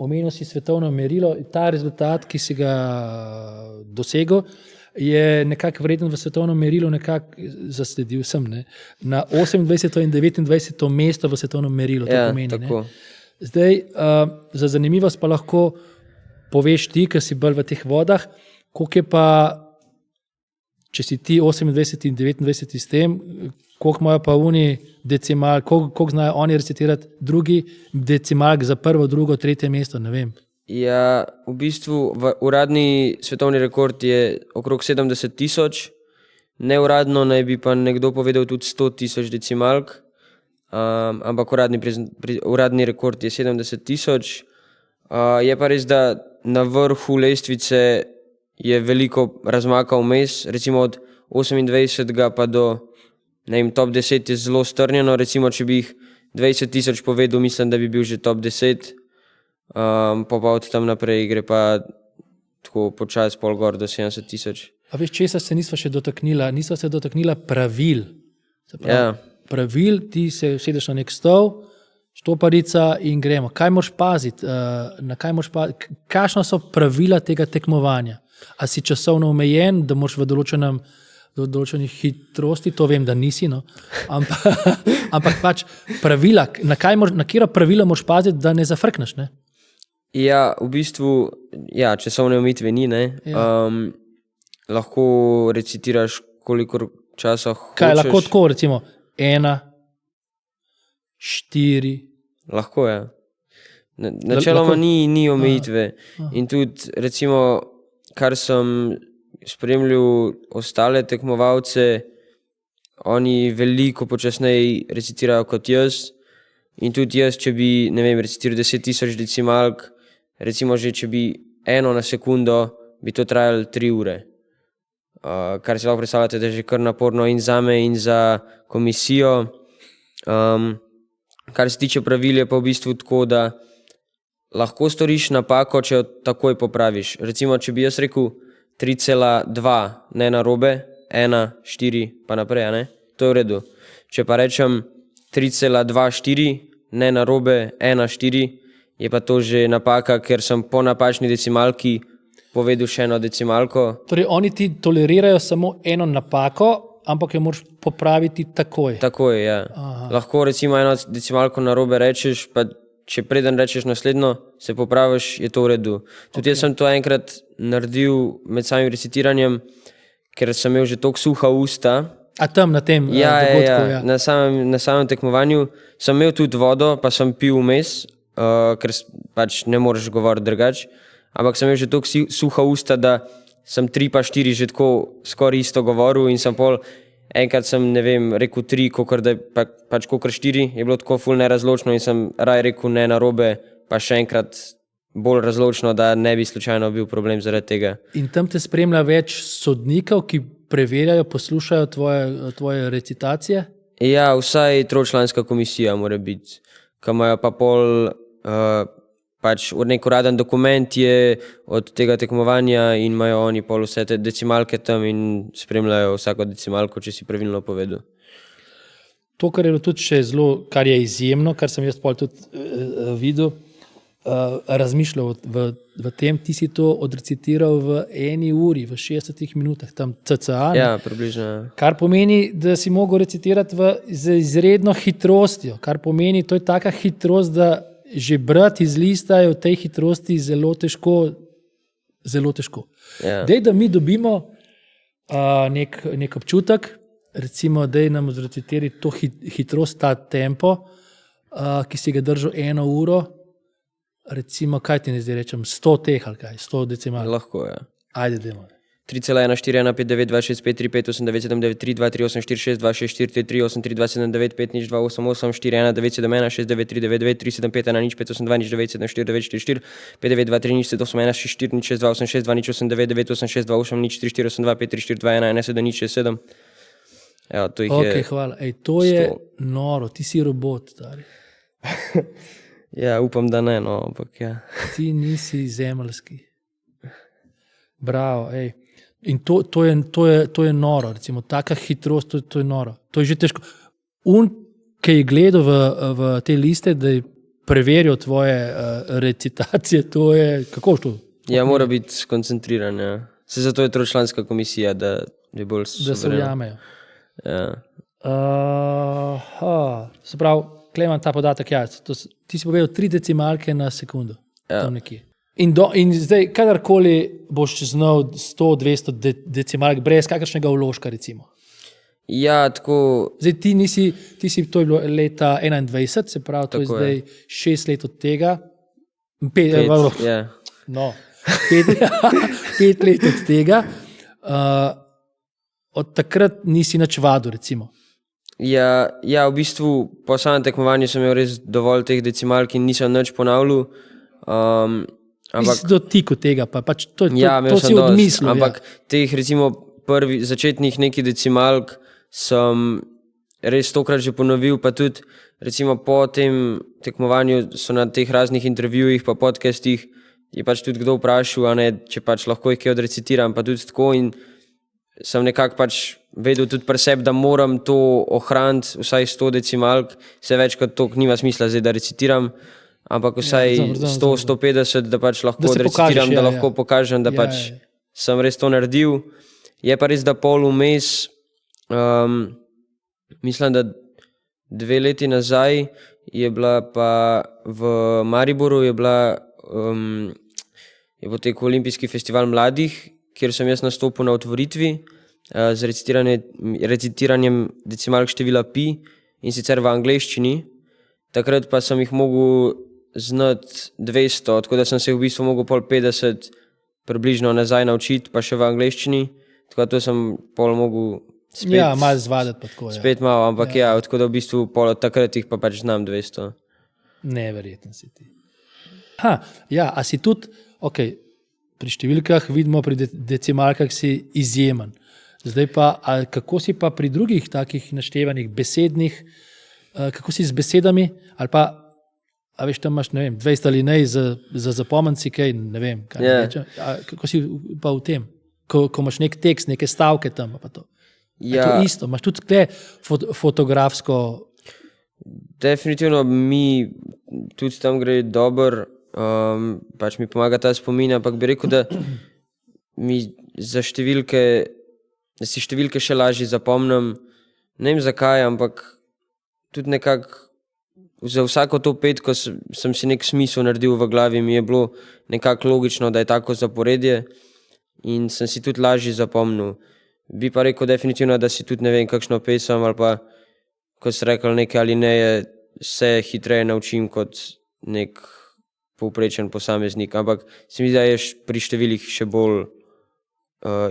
omenil si svetovno merilo, ta rezultat, ki si ga dosegel, je nekako vreden v svetovnem merilu, nekako zasledil sem, ne? Na 28. in 29. mesto v svetovnem merilu. Ja, pomeni, tako. Ne? Zdaj, za zanimivost pa lahko poveš ti, ki si bolj v teh vodah, koliko je pa, če si ti 28. in 29. s tem, koliko imajo pa oni decimal, koliko znajo oni recitirati drugi decimalk za prvo, drugo, tretje mesto, ne vem. Ja, v bistvu uradni svetovni rekord je okrog 70.000, neuradno naj bi pa nekdo povedal tudi 100.000 decimalk, ampak uradni rekord je 70.000. Je pa res, da na vrhu lestvice je veliko razmaka vmes, recimo od 28. pa do top 10 je zelo strnjeno, recimo če bi jih 20.000 povedal, mislim, da bi bil že top 10. Pa od tam naprej gre pa tako počas pol gor do 70.000. A veš, česa se nisva še dotaknila? Nisva se dotaknila pravil. Ja. Pravil, ti se sedeš na nek stol, štoparica in gremo. Kaj moraš paziti? Kakšna so pravila tega tekmovanja? A si časovno omejen, da moraš v določenih hitrosti, to vem, da nisi, no? Ampak pač pravila, na katera pravila moraš paziti, da ne zafrkneš, ne? Ja, v bistvu, ja, časovne omejitve ni, ne. Ja. Lahko recitiraš, kolikor časa hočeš. Kaj, lahko tako, recimo, 1, 4. Lahko, ja. Načeloma ni omejitve. In tudi, recimo, kar sem spremljal ostale tekmovalce, oni veliko počasneje recitirajo kot jaz. In tudi jaz, če bi, recitiral 10.000 decimalk, recimo že, če bi 1 na sekundo, bi to trajalo 3 ure. Kar si lahko predstavljate, da je že kar naporno in zame in za komisijo. Kar se tiče pravil, je pa v bistvu tako, da lahko storiš napako, če jo takoj popraviš. Recimo, če bi jaz rekel 3,2 ne narobe, 1, 4 pa naprej, ne? To je v redu. Če pa rečem 3,24 ne narobe, 1, 4, je pa to že napaka, ker sem po napačni decimalki povedal še eno decimalko. Torej, oni ti tolerirajo samo eno napako, ampak jo moraš popraviti takoj. Takoj, ja. Aha. Lahko recimo eno decimalko narobe rečeš, pa če preden rečeš naslednjo, se popraviš, je to v redu. Tudi jaz sem to enkrat naredil med samim recitiranjem, ker sem imel že toliko suha usta. A tam na tem dogodku? Ja. Na samem tekmovanju sem imel tudi vodo, pa sem pil vmes, ker pač ne moreš govoriti drugače. Ampak sem imel že toliko suha usta, da sem 3 pa 4 že tako skoraj isto govoril in sem pol, enkrat sem, rekel 3, kakor da pač kakor 4, je bilo tako ful nerazločno in sem raj rekel ne narobe, pa še enkrat bolj razločno, da ne bi slučajno bil problem zaradi tega. In tam te spremlja več sodnikov, ki preverjajo, poslušajo tvoje recitacije? Ja, vsaj 3-članska komisija mora biti, ki imajo pa pol pač nek uraden dokument je od tega tekmovanja in imajo oni pol vse te decimalke tam in spremljajo vsako decimalko, če si pravilno povedal. To, kar je tudi še zelo, kar je izjemno, kar sem jaz pol tudi videl, razmišljal v tem, ti si to odrecitiral v 1 uri, v 60 minutah, tam cca. Ja, približno. Kar pomeni, da si mogel recitirati z izredno hitrostjo, kar pomeni, to je taka hitrost, da že brati iz lista je v tej hitrosti zelo težko. Zelo težko. Ja. Dej, da mi dobimo nek občutek, recimo, da nam odrecitiri to hitrost, ta tempo, ki si ga držal 1 uro, recimo, kaj ti ne zdaj rečem, 100 teh ali kaj, 100 decimalk. Lahko, ja. Ajde, dajmo. 3,14,1,5,9,2,6,5,3,8,4,1,9,3,2,8,4,1,9,6,9,3,9,2,3,4,2,1,7,2,9,9,8,9,9,10,9,9,10,9,10,7. Ja, to jih Ok, je... hvala. Ej, to je noro, ti si robot, stari. Ja, upam, da ne, no, ampak ja. Ti nisi zemeljski. Bravo, ej. In to je noro, recimo, taka hitrost, to je noro. To je že težko. Ki je gledal v te liste, da je preveril tvoje recitacije, to je, kako to? Ja, mora biti skoncentriran, ja. Se zato je tročlanska komisija, da je bolj Da se ujamejo. Ja. Se pravi, Kleman, ta podatek, ja, ti si povedal 3 decimalke na sekundo. Ja. Tam nekje. In zdaj, kadarkoli boš znal 100-200 decimalk brez kakršnega vložka, recimo. Ja, tako... Zdaj to je bilo leta 21, se pravi, to je Tako zdaj je. 6 let od tega. 5 Ja. no, 5 let od tega. Od takrat nisi nič vadil, recimo. Ja, v bistvu po samem tekmovanju sem imel res dovolj teh decimalk in nisem nič ponavljal. Ampak, Si dotikal tega, pa pač to imel si sem dosti, odmislil. ampak teh recimo začetnih nekih decimalk sem res stokrat že ponovil, pa tudi recimo po tem tekmovanju so na teh raznih intervjujih pa podcastih je pač tudi kdo vprašal, a ne, če pač lahko jih kaj odrecitiram, pa tudi tako in sem nekako pač vedel tudi pri sebi, da moram to ohraniti vsaj 100 decimalk, se več kot toliko nima smisla zdaj, da recitiram, ampak vsaj 100-150, da pač lahko Da se odrecitiram, pokažeš, da ja, lahko ja. pokažem, da Ja, pač ja. sem res to naredil. Je pa res, da pol vmes, mislim, da 2 leti nazaj je bila pa v Mariboru je potekal Olimpijski festival mladih, kjer sem jaz nastopil na otvoritvi z recitiranjem decimalk števila pi in sicer v angleščini. Takrat pa sem jih mogel znati 200, tako da sem se v bistvu mogel pol 50 približno nazaj naučiti, pa še v angleščini, tako da to sem pol mogel spet, Ja, malo zvadati pa tako. Ja. spet malo, ampak ja, tako da v bistvu pol od takrat jih pa pač znam 200. Neverjeten si ti. Ja, a si tudi, pri številkah vidimo, pri decimalkah si izjemen. Zdaj pa, kako si pa pri drugih takih naštevanih besednih, kako si z besedami, ali pa, a veš, tam imaš, ne vem, 20 alinej za zapomniti si kaj, ne vem, kaj Ja. rečem. Kako si pa v tem, ko imaš nek tekst, neke stavke tam, pa to. Je to isto, imaš tudi te fotografsko. Definitivno mi tudi tam gre dobro, pač mi pomaga ta spomin, ampak bi rekel, da mi za številke, da si številke še lažje zapomnim. Ne vem zakaj, ampak tudi nekako za vsako to petko sem si nek smisel naredil v glavi, mi je bilo nekako logično, da je tako zaporedje in sem si tudi lažje zapomnil. Bi pa rekel definitivno, da si tudi ne vem kakšno pesem ali pa, kot si rekel, neke alineje se hitreje naučim kot nek povprečen posameznik, ampak se mi zdi, da je pri številih še bolj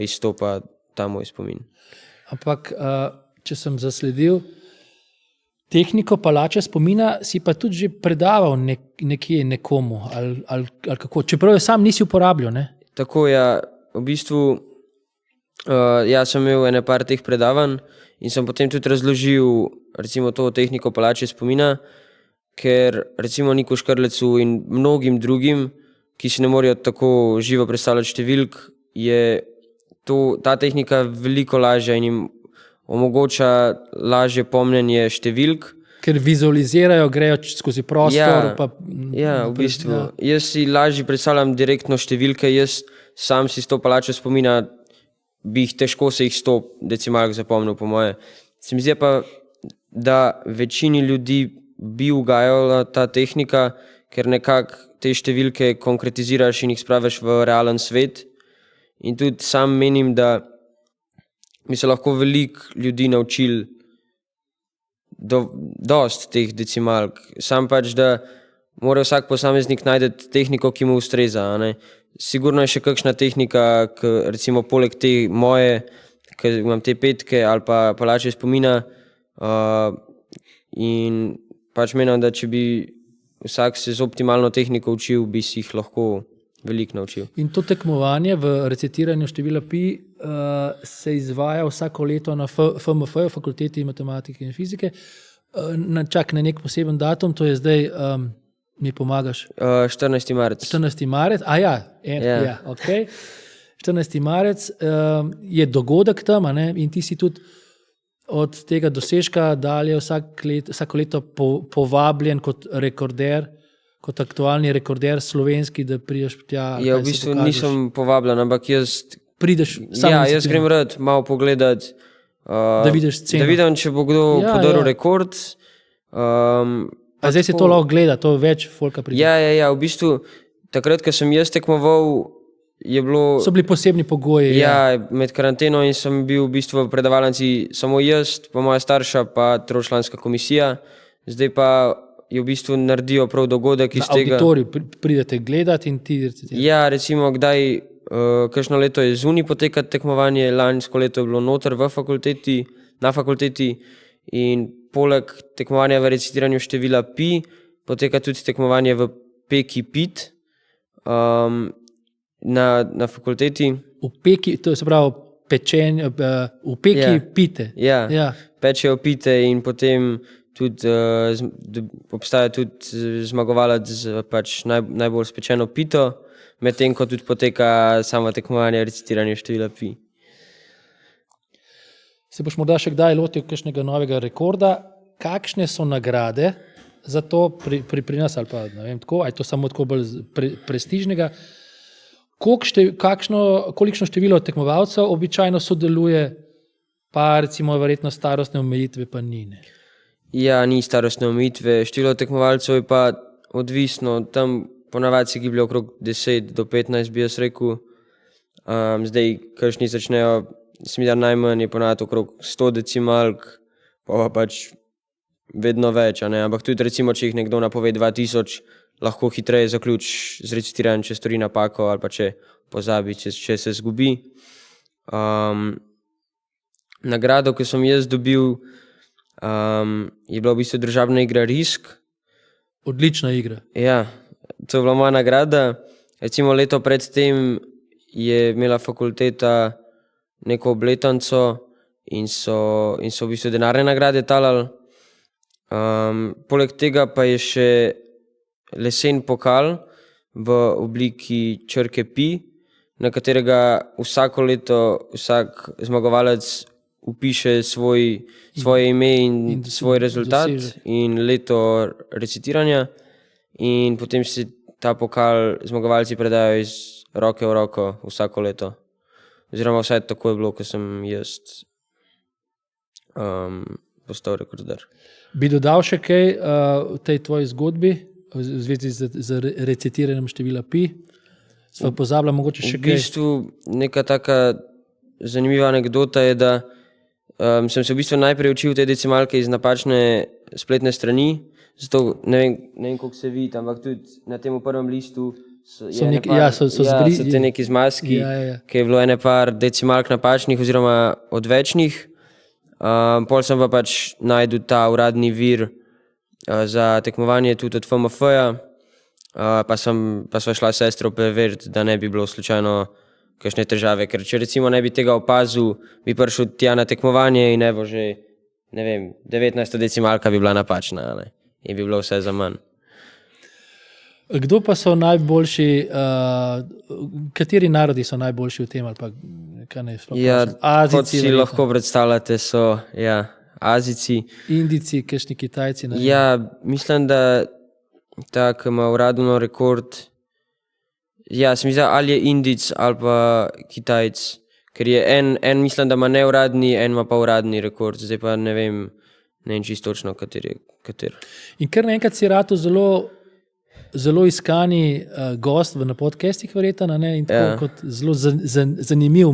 izstopa ta moj spomin. Ampak, če sem zasledil tehniko palače spomina, si pa tudi že predaval nekje nekomu, ali kako, čeprav jo sam nisi uporabljal, ne? Tako, ja, v bistvu jaz sem imel ene par teh predavanj in sem potem tudi razložil recimo to tehniko palače spomina, ker recimo Niku Škrlecu in mnogim drugim, ki si ne morejo tako živo predstavljati številk, je ta tehnika veliko lažja in jim omogoča lažje pomnjenje številk. ker vizualizirajo, grejo skozi prostor. Ja, v bistvu. Ja. Jaz si lažje predstavljam direktno številke, jaz sam si 100 palačo spomina, bi jih težko se jih 100 decimalk zapomnil, po moje. Se mi zdi pa, da večini ljudi bi ugajala ta tehnika, ker nekako te številke konkretiziraš in jih spraviš v realen svet. In tudi sam menim, da bi se lahko veliko ljudi naučili dost teh decimalk. Sam pač, da mora vsak posameznik najti tehniko, ki mu ustreza. Ne? Sigurno je še kakšna tehnika, ki recimo poleg te moje, ki imam te petke ali pa palače spomina, in pač menim, da če bi vsak se z optimalno tehniko učil, bi si jih lahko veliko naučil. In to tekmovanje v recitiranju števila pi se izvaja vsako leto na FMF, Fakulteti matematike in fizike, čak na nek poseben datum, to je zdaj, mi pomagaš? 14. marec. 14. marec, ok. 14. marec je dogodek tam, ne? In ti si tudi od tega dosežka dalje vsako leto povabljen kot rekorder, kot aktualni rekorder slovenski, da prideš tja. Ja, v bistvu nisem povabljen, ampak jaz prideš jaz grem rad malo pogledat, da vidiš sceno. Da vidim, če bo kdo podaril rekord. A zdaj se to lahko gleda, to več folka pride. Ja, v bistvu takrat, ko sem jaz tekmoval, so bili posebni pogoji. Ja, med karanteno in sem bil v bistvu v predavalnici samo jaz, pa moja starša, pa tročlanska komisija. Zdaj pa je v bistvu naredijo prav dogodek iz tega. Na auditoriju pridete gledati in ti recitirate. Ja, recimo kdaj, kakšno leto je zunaj potekati tekmovanje, lansko leto je bilo noter na fakulteti in poleg tekmovanja v recitiranju števila pi poteka tudi tekmovanje v peki pit. Na fakulteti. V peki, to se pravi pečenje, v peki pite. Ja, pečejo pite in potem tudi obstaja tudi zmagovalec z pač najbolj spečeno pito, medtem ko tudi poteka samo tekmovanje recitiranju števila pi. Se boš morda še kdaj lotil kakšnega novega rekorda? Kakšne so nagrade za to pri nas ali pa, ne vem, tako, ali to samo tako bolj prestižnega? Kolikšno število tekmovalcev običajno sodeluje, pa recimo verjetno starostne omejitve pa ni, ne? Ja, ni starostne omejitve, število tekmovalcev je pa odvisno, tam ponavadi se giblje okrog 10 do 15, bi jaz rekel. Zdaj, kakšni začnejo, se mi da najmanj je ponavadi okrog 100 decimalk, pa pač vedno več, a ne? Ampak tudi recimo, če jih nekdo napove 2000, lahko hitreje zaključ z recitiranjem, če stori napako ali pa če pozabi, če se zgubi. Nagrado, ki sem jaz dobil, je bila v bistvu državna igra Risk. Odlična igra. Ja, to je bila moja nagrada. Recimo leto pred tem je imela fakulteta neko obletnico in so v bistvu denarne nagrade talali. Poleg tega pa je še lesen pokal v obliki črke pi, na katerega vsako leto vsak zmagovalec upiše svoje ime in svoj rezultat in leto recitiranja in potem se ta pokal zmagovalci predajo iz roke v roko vsako leto. Oziroma vsaj tako je bilo, ko sem jaz postal rekorder. Bi dodal še kaj v tej tvoji zgodbi v zvezi z recitiranjem števila pi? Sva pozabila mogoče še kaj? V bistvu neka taka zanimiva anekdota je, da sem se v bistvu najprej učil te decimalke iz napačne spletne strani, zato ne vem koliko se vidi, ampak tudi na tem prvem listu so te neki zmazki, ki je bilo ene par decimalk napačnih oziroma odvečnih. Pol sem pa pač najdel ta uradni vir za tekmovanje tudi od FMF-ja, pa sva šla s sestro preveriti, da ne bi bilo slučajno kakšne težave, ker če recimo ne bi tega opazil, bi prišel tja na tekmovanje in evo že, ne vem, 19. decimalka bi bila napačna, ne? In bi bilo vse za manj. Kdo pa so najboljši, kateri narodi so najboljši v tem ali pa kaj ne sploh? Ja, kot si lahko predstavljate, so Azijci. Indijci, kakšni Kitajci. Ne vem. Ja, mislim, da ta, ki ima uradno rekord, ja, se mi zdi, ali je Indijc ali pa Kitajc, ker je en mislim, da ima neuradni, en ima pa uradni rekord, zdaj pa ne vem čisto točno, kater. In kar naenkrat si rato zelo iskani gost na podcastih, verjetno, ne? In tako kot zelo zanimiv v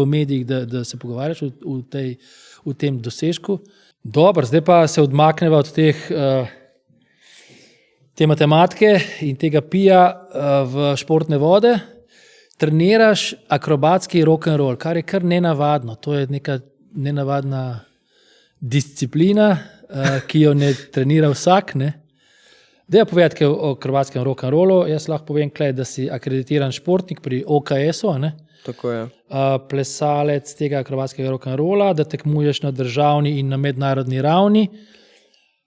medijih, da se pogovarjaš v tem dosežku. Dobro, zdaj pa se odmakneva od te matematike in tega pija v športne vode. Treniraš akrobatski rock'n'roll, kar je kar nenavadno. To je neka nenavadna disciplina, ki jo ne trenira vsak. Daj povedati kaj o akrobatskem rock'n'rollu. Jaz lahko povem, da si akreditiran športnik pri OKS-u, Tako je. Plesalec tega akrobatskega rock'n'rolla, da tekmuješ na državni in na mednarodni ravni,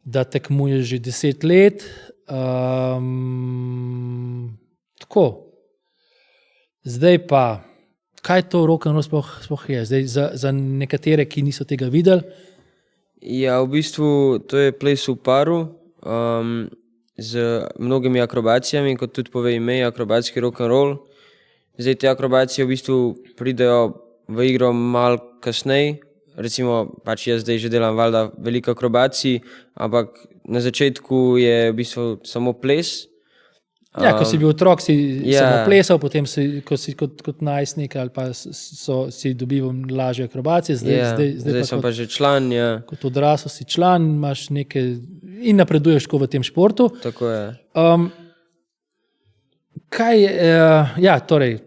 da tekmuješ že 10 let. Tako. Zdaj pa, kaj to rock'n'roll sploh je? Zdaj za nekatere, ki niso tega videli. Ja, v bistvu to je ples v paru z mnogimi akrobacijami, kot tudi pove ime, akrobatski rock'n'roll. Zdaj te akrobacije v bistvu pridejo v igro malo kasneje, recimo pač jaz zdaj že delam valjda veliko akrobacij, ampak na začetku je v bistvu samo ples. Ja, ko si bil otrok, si samo plesal, potem ko si kot najstnik ali pa si dobival lažje akrobacije. Zdaj sem pa že član. Ja. Kot odrasel si član, imaš nekaj in napreduješ v tem športu. Tako je. Torej,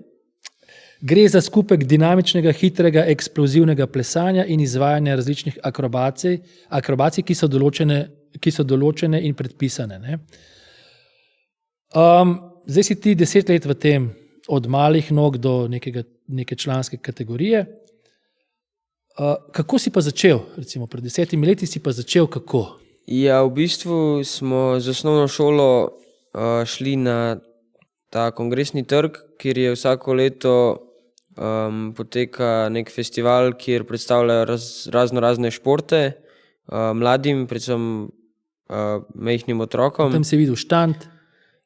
gre za skupek dinamičnega, hitrega, eksplozivnega plesanja in izvajanja različnih akrobacij, ki so določene in predpisane. Ne? Zdaj si ti 10 let v tem, od malih nog do neke članske kategorije. Kako si pa začel? Recimo pred 10 leti si pa začel kako? Ja, v bistvu smo z osnovno šolo šli na ta kongresni trg, kjer je vsako leto poteka nek festival, kjer predstavljajo razne športe mladim, predvsem majhnim otrokom. Tam si videl štand.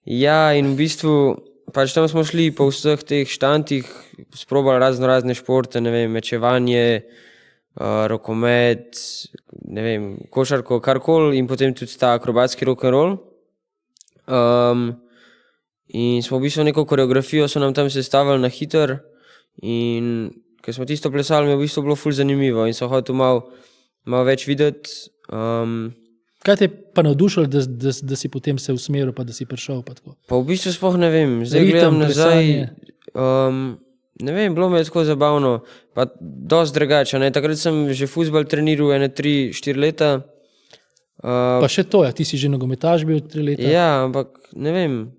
Ja, in v bistvu pač tam smo šli po vseh teh štantih, sprobali razne športe, ne vem, mečevanje, rokomet, ne vem, košarko, karkoli in potem tudi ta akrobatski rock'n'roll. In smo v bistvu neko koreografijo so nam tam sestavili na hiter in ker smo tisto plesali, mi je v bistvu bilo ful zanimivo in sem hotel malo več videti. Kaj te je pa navdušilo, da si potem se usmeril, pa da si prišel? Pa v bistvu sploh ne vem, zdaj gledam nazaj, ne vem, bilo mi je tako zabavno, pa dosti drugače, takrat sem že fuzbal treniral 3-4 leta. Pa še to, ti si že nogometaš bil 3 leta? Ja, ampak ne vem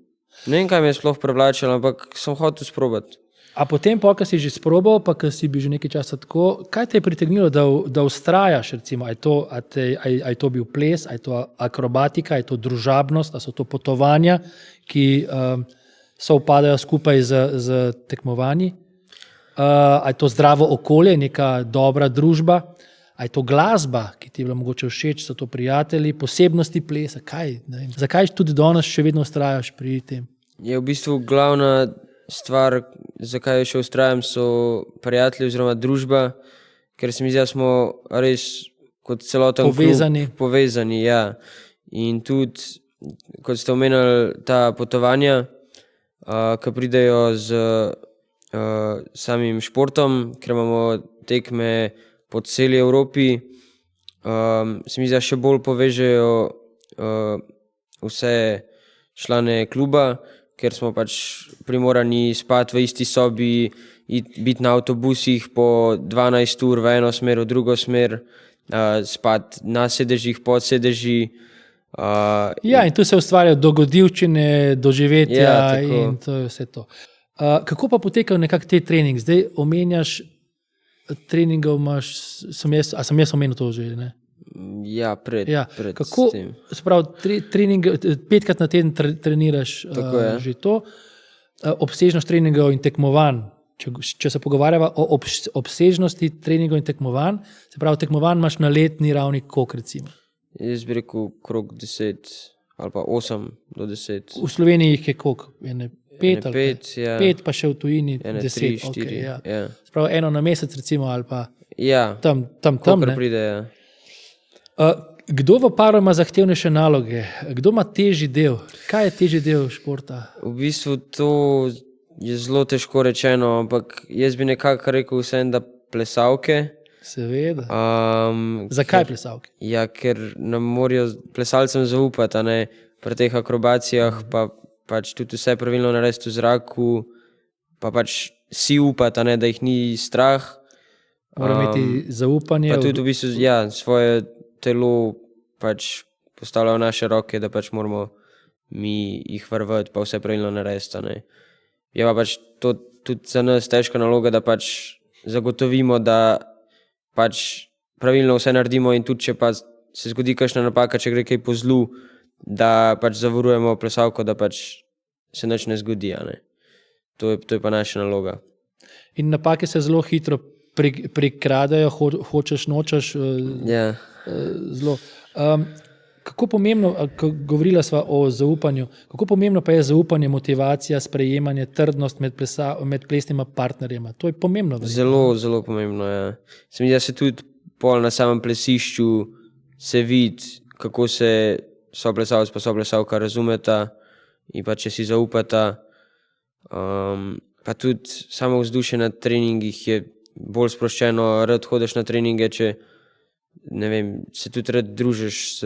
kaj mi je sploh privlačilo, ampak sem hotel sprobati. A potem, ko si že sprobal, pa ko si bil že nekaj časa tako, kaj te je pritegnilo, da vztrajaš, recimo, a je to bil ples, a je to akrobatika, a je to družabnost, a so to potovanja, ki so upadajo skupaj z tekmovanji, a je to zdravo okolje, neka dobra družba, a je to glasba, ki ti je bila mogoče všeč, so to prijatelji, posebnosti plesa, kaj? Ne vem. Zakaj tudi danes še vedno vztrajaš pri tem? Je v bistvu glavna stvar, zakaj še vztrajam, so prijatelji oziroma družba, ker se mi zdi, da smo res kot celoten povezani. Ja. In tudi, kot ste omenili, ta potovanja, ki pridejo z samim športom, ker imamo tekme po celi Evropi, se mi zdi, da še bolj povežejo vse člane kluba, ker smo pač primorani spati v isti sobi, biti na avtobusih po 12 ur v eno smer, v drugo smer, spati na sedežih, pod sedeži. In tu se ustvarjajo dogodivščine, doživetja in to je vse to. Kako pa potekajo nekako te trening? Zdaj omenjaš treningov, sem jaz omenil to že, ne? Ja, pred kako, s tem. Spravi, trening, 5 krat na teden treniraš že to. Obsežnost treningov in tekmovanj če se pogovarjava o obsežnosti treningov in tekmovanj, se pravi, tekmovanj imaš na letni ravni koliko recimo? Jaz bi rekel krog 10 ali pa 8 do 10. V Sloveniji jih je koliko? Ene 5 ali kaj? 5, ja. 5 pa še v tujini Ene 10. 3, 4. Okay, ja. Ja. Se pravi, eno na mesec recimo ali pa Ja, tam kolikor ne? pride, ja. Kdo v paru ima zahtevnejše naloge? Kdo ima težji del? Kaj je težji del športa? V bistvu to je zelo težko rečeno, ampak jaz bi nekako rekel vsem, da plesalke. Seveda. Um, Zakaj plesalke? Ja, ker nam morajo plesalcem zaupati, a ne, pri teh akrobacijah, pa pač tudi vse pravilno narediti v zraku, pa pač si upati, a ne, da jih ni strah. Mora imeti zaupanje. Pa tudi v bistvu, ja, svoje telo pač postavljajo v naše roke, da pač moramo mi jih varovati, pa vse pravilno narediti, a ne. Je pa pač to tudi za nas težka naloga, da pač zagotovimo, da pač pravilno vse naredimo in tudi, če pa se zgodi kakšna napaka, če gre kaj po zlu, da pač zavarujemo plesalko, da pač se nič ne zgodi, a ne. To je pa naša naloga. In napake se zelo hitro prikradajo, hočeš, nočeš, Ja. zelo. Kako pomembno, govorila sva o zaupanju, kako pomembno pa je zaupanje, motivacija, sprejemanje, trdnost med plesnima partnerjema? To je pomembno. Zelo, zelo pomembno, ja. Se mi zdi, da se tudi pol na samem plesišču se vidi, kako se soplesalec pa soplesalka razumeta in pa če si zaupata. Pa tudi samo vzdušje na treningih je bolj sproščeno, rad hodiš na treninge, če ne vem, se tudi rad družiš s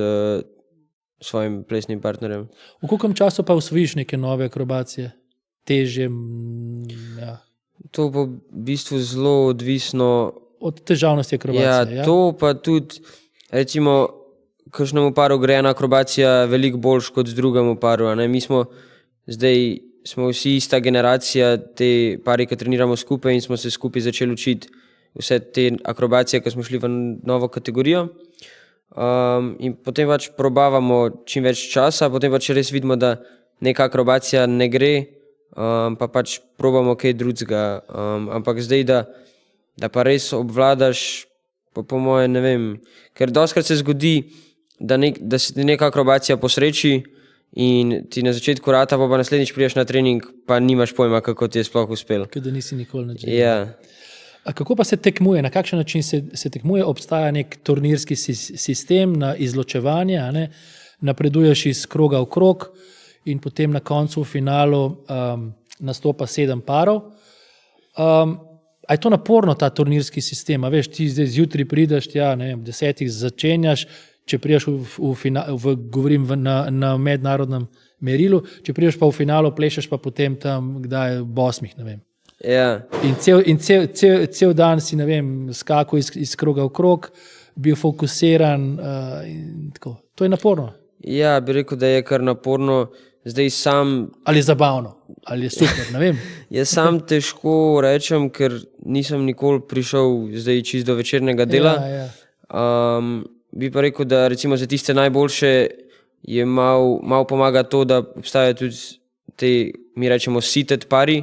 svojim plesnim partnerjem. V kolkem času pa osvojiš neke nove akrobacije? Težje, ja. To pa v bistvu zelo odvisno. Od težavnosti akrobacije, ja? To pa tudi, recimo, kakšnemu paru gre ena akrobacija veliko boljš kot z drugemu paru, a ne? Mi smo vsi ista generacija, te pari, ki treniramo skupaj in smo se skupaj začeli učiti vse te akrobacije, ko smo šli v novo kategorijo. In potem pač probavamo čim več časa, potem pač res vidimo, da neka akrobacija ne gre, pa pač probamo kaj drugega. Ampak zdaj, da pa res obvladaš, pa po moje ne vem, ker dostikrat se zgodi, da se ti neka akrobacija posreči in ti na začetku rata, pa naslednjič prideš na trening, pa nimaš pojma, kako ti je sploh uspel. Ker da nisi nikoli načel. Ja. A kako pa se tekmuje, na kakšen način se tekmuje? Obstaja nek turnirski sistem na izločevanje, a ne? Napreduješ iz kroga v krog in potem na koncu v finalu nastopa 7 parov. A je to naporno, ta turnirski sistem? A veš, ti zdaj zjutraj prideš, ja, ne vem, 10 začenjaš, če prideš na mednarodnem merilu, če prideš pa v finalu, plešeš pa potem tam, kdaj v 8, ne vem. Ja. In cel dan si, ne vem, skakal iz kroga v krog, bil fokusiran in tako. To je naporno. Ja, bi rekel, da je kar naporno. Zdaj sam... Ali je zabavno, ali je super, ne vem. Jaz sam težko rečem, ker nisem nikoli prišel zdaj čist do večernega dela. Ja. Bi pa rekel, da recimo za tiste najboljše je malo pomaga to, da obstajajo tudi te, mi rečemo, seated pari,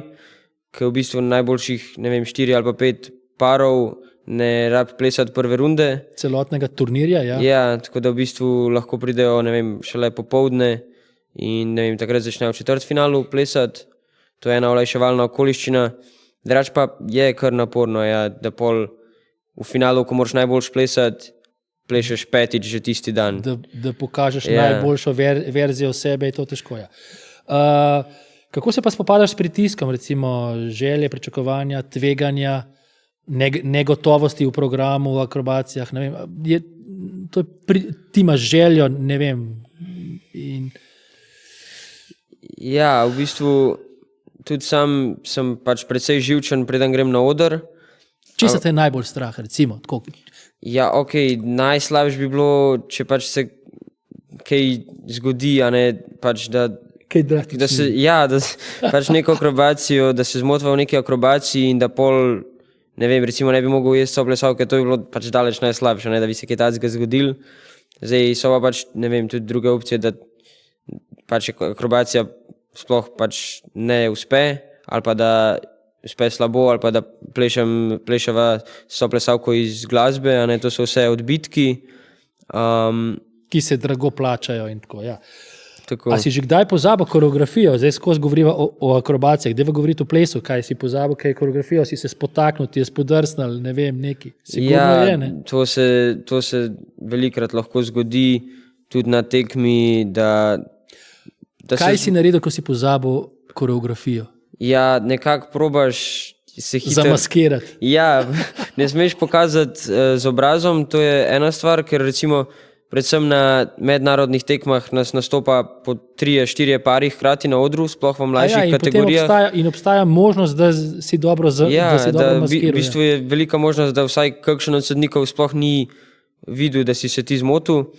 ki v bistvu najboljših, ne vem, 4 ali pa 5 parov ne rabi plesati prve runde. Celotnega turnirja, ja. Ja, tako da v bistvu lahko pridejo, ne vem, šele popoldne in ne vem, takrat začnejo v četrtfinalu plesati. To je ena olajševalna okoliščina. Drugače pa je kar naporno, ja, da pol v finalu, ko moraš najboljš plesati, plešeš 5. že tisti dan. Da pokažeš najboljšo verzijo sebe, je to težko. Ja. Kako se pa spopadaš s pritiskom, recimo želje, pričakovanja, tveganja, negotovosti v programu, v akrobacijah? Ne vem, ti imaš željo, ne vem. Ja, v bistvu tudi sam sem pač precej živčen, preden grem na oder. Česa te je najbolj strah, recimo? Tako? Ja, najslabše bi bilo, če pač se kaj zgodi, a ne pač da pač neko akrobacijo, da se zmotva v neki akrobaciji in da pol, ne vem, recimo ne bi mogel jesti soplesalke, to bi bilo pač daleč najslabše, ne, da bi se kaj takega zgodil. Zdaj so pa pač, ne vem, tudi druge opcije, da pač akrobacija sploh pač ne uspe ali pa da uspe slabo ali pa da plešava soplesavko iz glasbe, a ne, to so vse odbitki. Ki se drago plačajo in tako, ja. Tako. A si že kdaj pozabil koreografijo? Zdaj skozi govoriva o akrobacijah. Deva govoriti o plesu, kaj si pozabil, kaj je koreografijo, si se spotaknil, ti je spodrsnil, ne vem, neki. Sigurno je, ne? To se velikrat lahko zgodi tudi na tekmi, da Kaj si naredil, ko si pozabil koreografijo? Ja, nekako probaš se hitro zamaskirati. Ja, ne smeš pokazati z obrazom, to je ena stvar, ker recimo predvsem na mednarodnih tekmah nas nastopa po 3-4 pari hkrati na odru, sploh v mlajših kategorijah. In obstaja možnost, da si dobro maskiral. V bistvu je velika možnost, da vsaj kakšen od sodnikov sploh ni videl, da si se ti zmotil.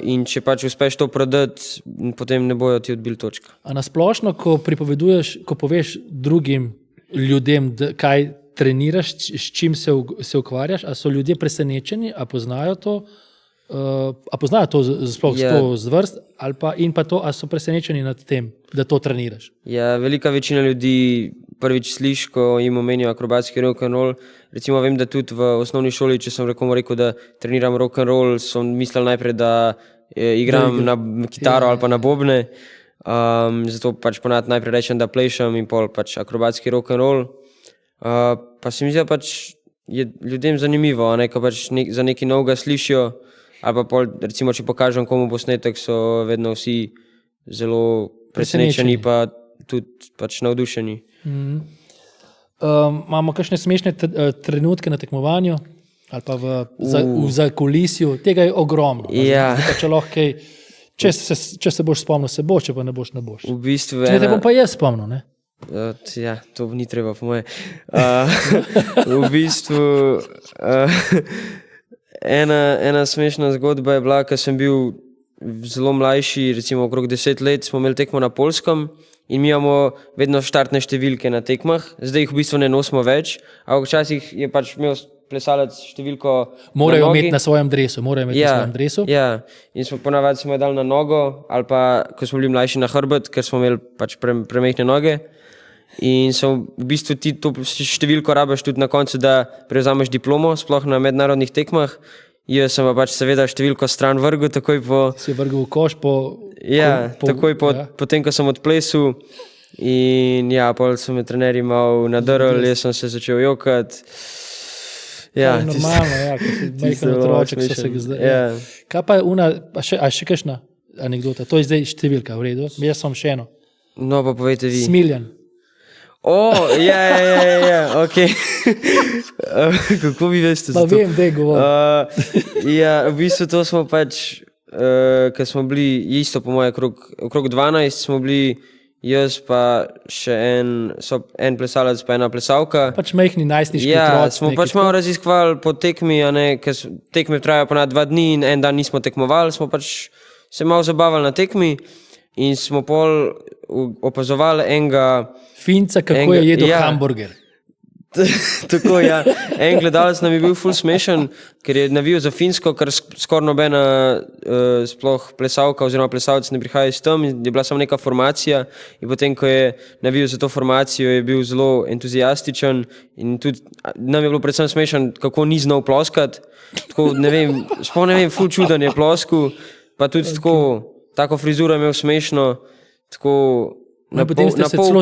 In če pač uspeš to prodati, potem ne bojo ti odbili točka. A nasplošno, ko pripoveduješ, ko poveš drugim ljudem, kaj treniraš, s čim se ukvarjaš, a so ljudje presenečeni, a poznajo to? A poznajo to sploh zvrst ali pa in pa to, a so presenečeni nad tem, da to treniraš? Ja, velika večina ljudi prvič sliši, ko jim omenijo akrobatski rock'n'roll. Recimo vem, da tudi v osnovni šoli, če sem rekomu rekel, da treniram rock'n'roll, so mislili najprej, da igram na kitaro ali pa na bobne. Zato pač ponavadi najprej rečem, da plešem in pol pač akrobatski rock'n'roll. Pa se mi zdi, da pač je ljudem zanimivo, ne, ko pač za nekaj novega slišijo. Ali pa pol, recimo, če pokažem komu posnetek, so vedno vsi zelo presenečeni pa tudi pač navdušeni. Imamo kakšne smešne trenutke na tekmovanju ali pa v zakulisju? Tega je ogromno. Ja. Če se boš spomnil, se boš, če pa ne boš, ne boš. V bistvu če te bom pa jaz spomnil, ne? Ja, to ni treba po moje. V bistvu ena smešna zgodba je bila, ko sem bil zelo mlajši, recimo okrog 10 let, smo imeli tekmo na Poljskem in mi imamo vedno štartne številke na tekmah. Zdaj jih v bistvu ne nosimo več, ampak včasih je pač imel plesalec številko morajo imeti na svojem dresu. Ja, in smo ponavadi smo jo dali na nogo ali pa, ko smo bili mlajši, na hrbet, ker smo imeli pač premehne noge. In so v bistvu ti to številko rabiš tudi na koncu, da prevzameš diplomo, sploh na mednarodnih tekmah. Jaz sem pa pač seveda številko stran vrgel, takoj po... Si vrgel v koš po... Ja, takoj potem, ko sem odplesil. In ja, pol so me trenerji malo nadrli, jaz sem se začel jokati. Ja, to je normalno, ja, ko si majhen otroček, so se ga zdaj. Ja. Kaj pa je a še kakšna anekdota? To je zdaj številka, v redu? Jaz sem še eno. No, pa povejte vi. Smiljan. Ja, ok. Kako vi veste za to? Pa vem, da je govor. Ja, v bistvu to smo pač, ko smo bili isto po moje, okrog 12 smo bili jaz pa še en plesalec pa ena plesalka. Pač majhni najstniški otroci. Ja, smo pač malo raziskovali po tekmi, a ne, ker tekme trajajo ponad 2 dni in en dan nismo tekmovali, smo pač se malo zabavali na tekmi in smo pol opazovali enega Finca, kako je jedel hamburger. Tako, ja. En gledalec nam je bil ful smešen, ker je navijal za Finsko, ker skoraj nobena sploh plesalka oziroma plesalec ne prihaja iz tam, je bila samo neka formacija in potem, ko je navijal za to formacijo, je bil zelo entuzijastičen in tudi nam je bilo predvsem smešen, kako ni znal ploskati. Tako, ne vem, ful čuden je plosku, pa tudi tako frizuro je imel smešno, tako... Na pol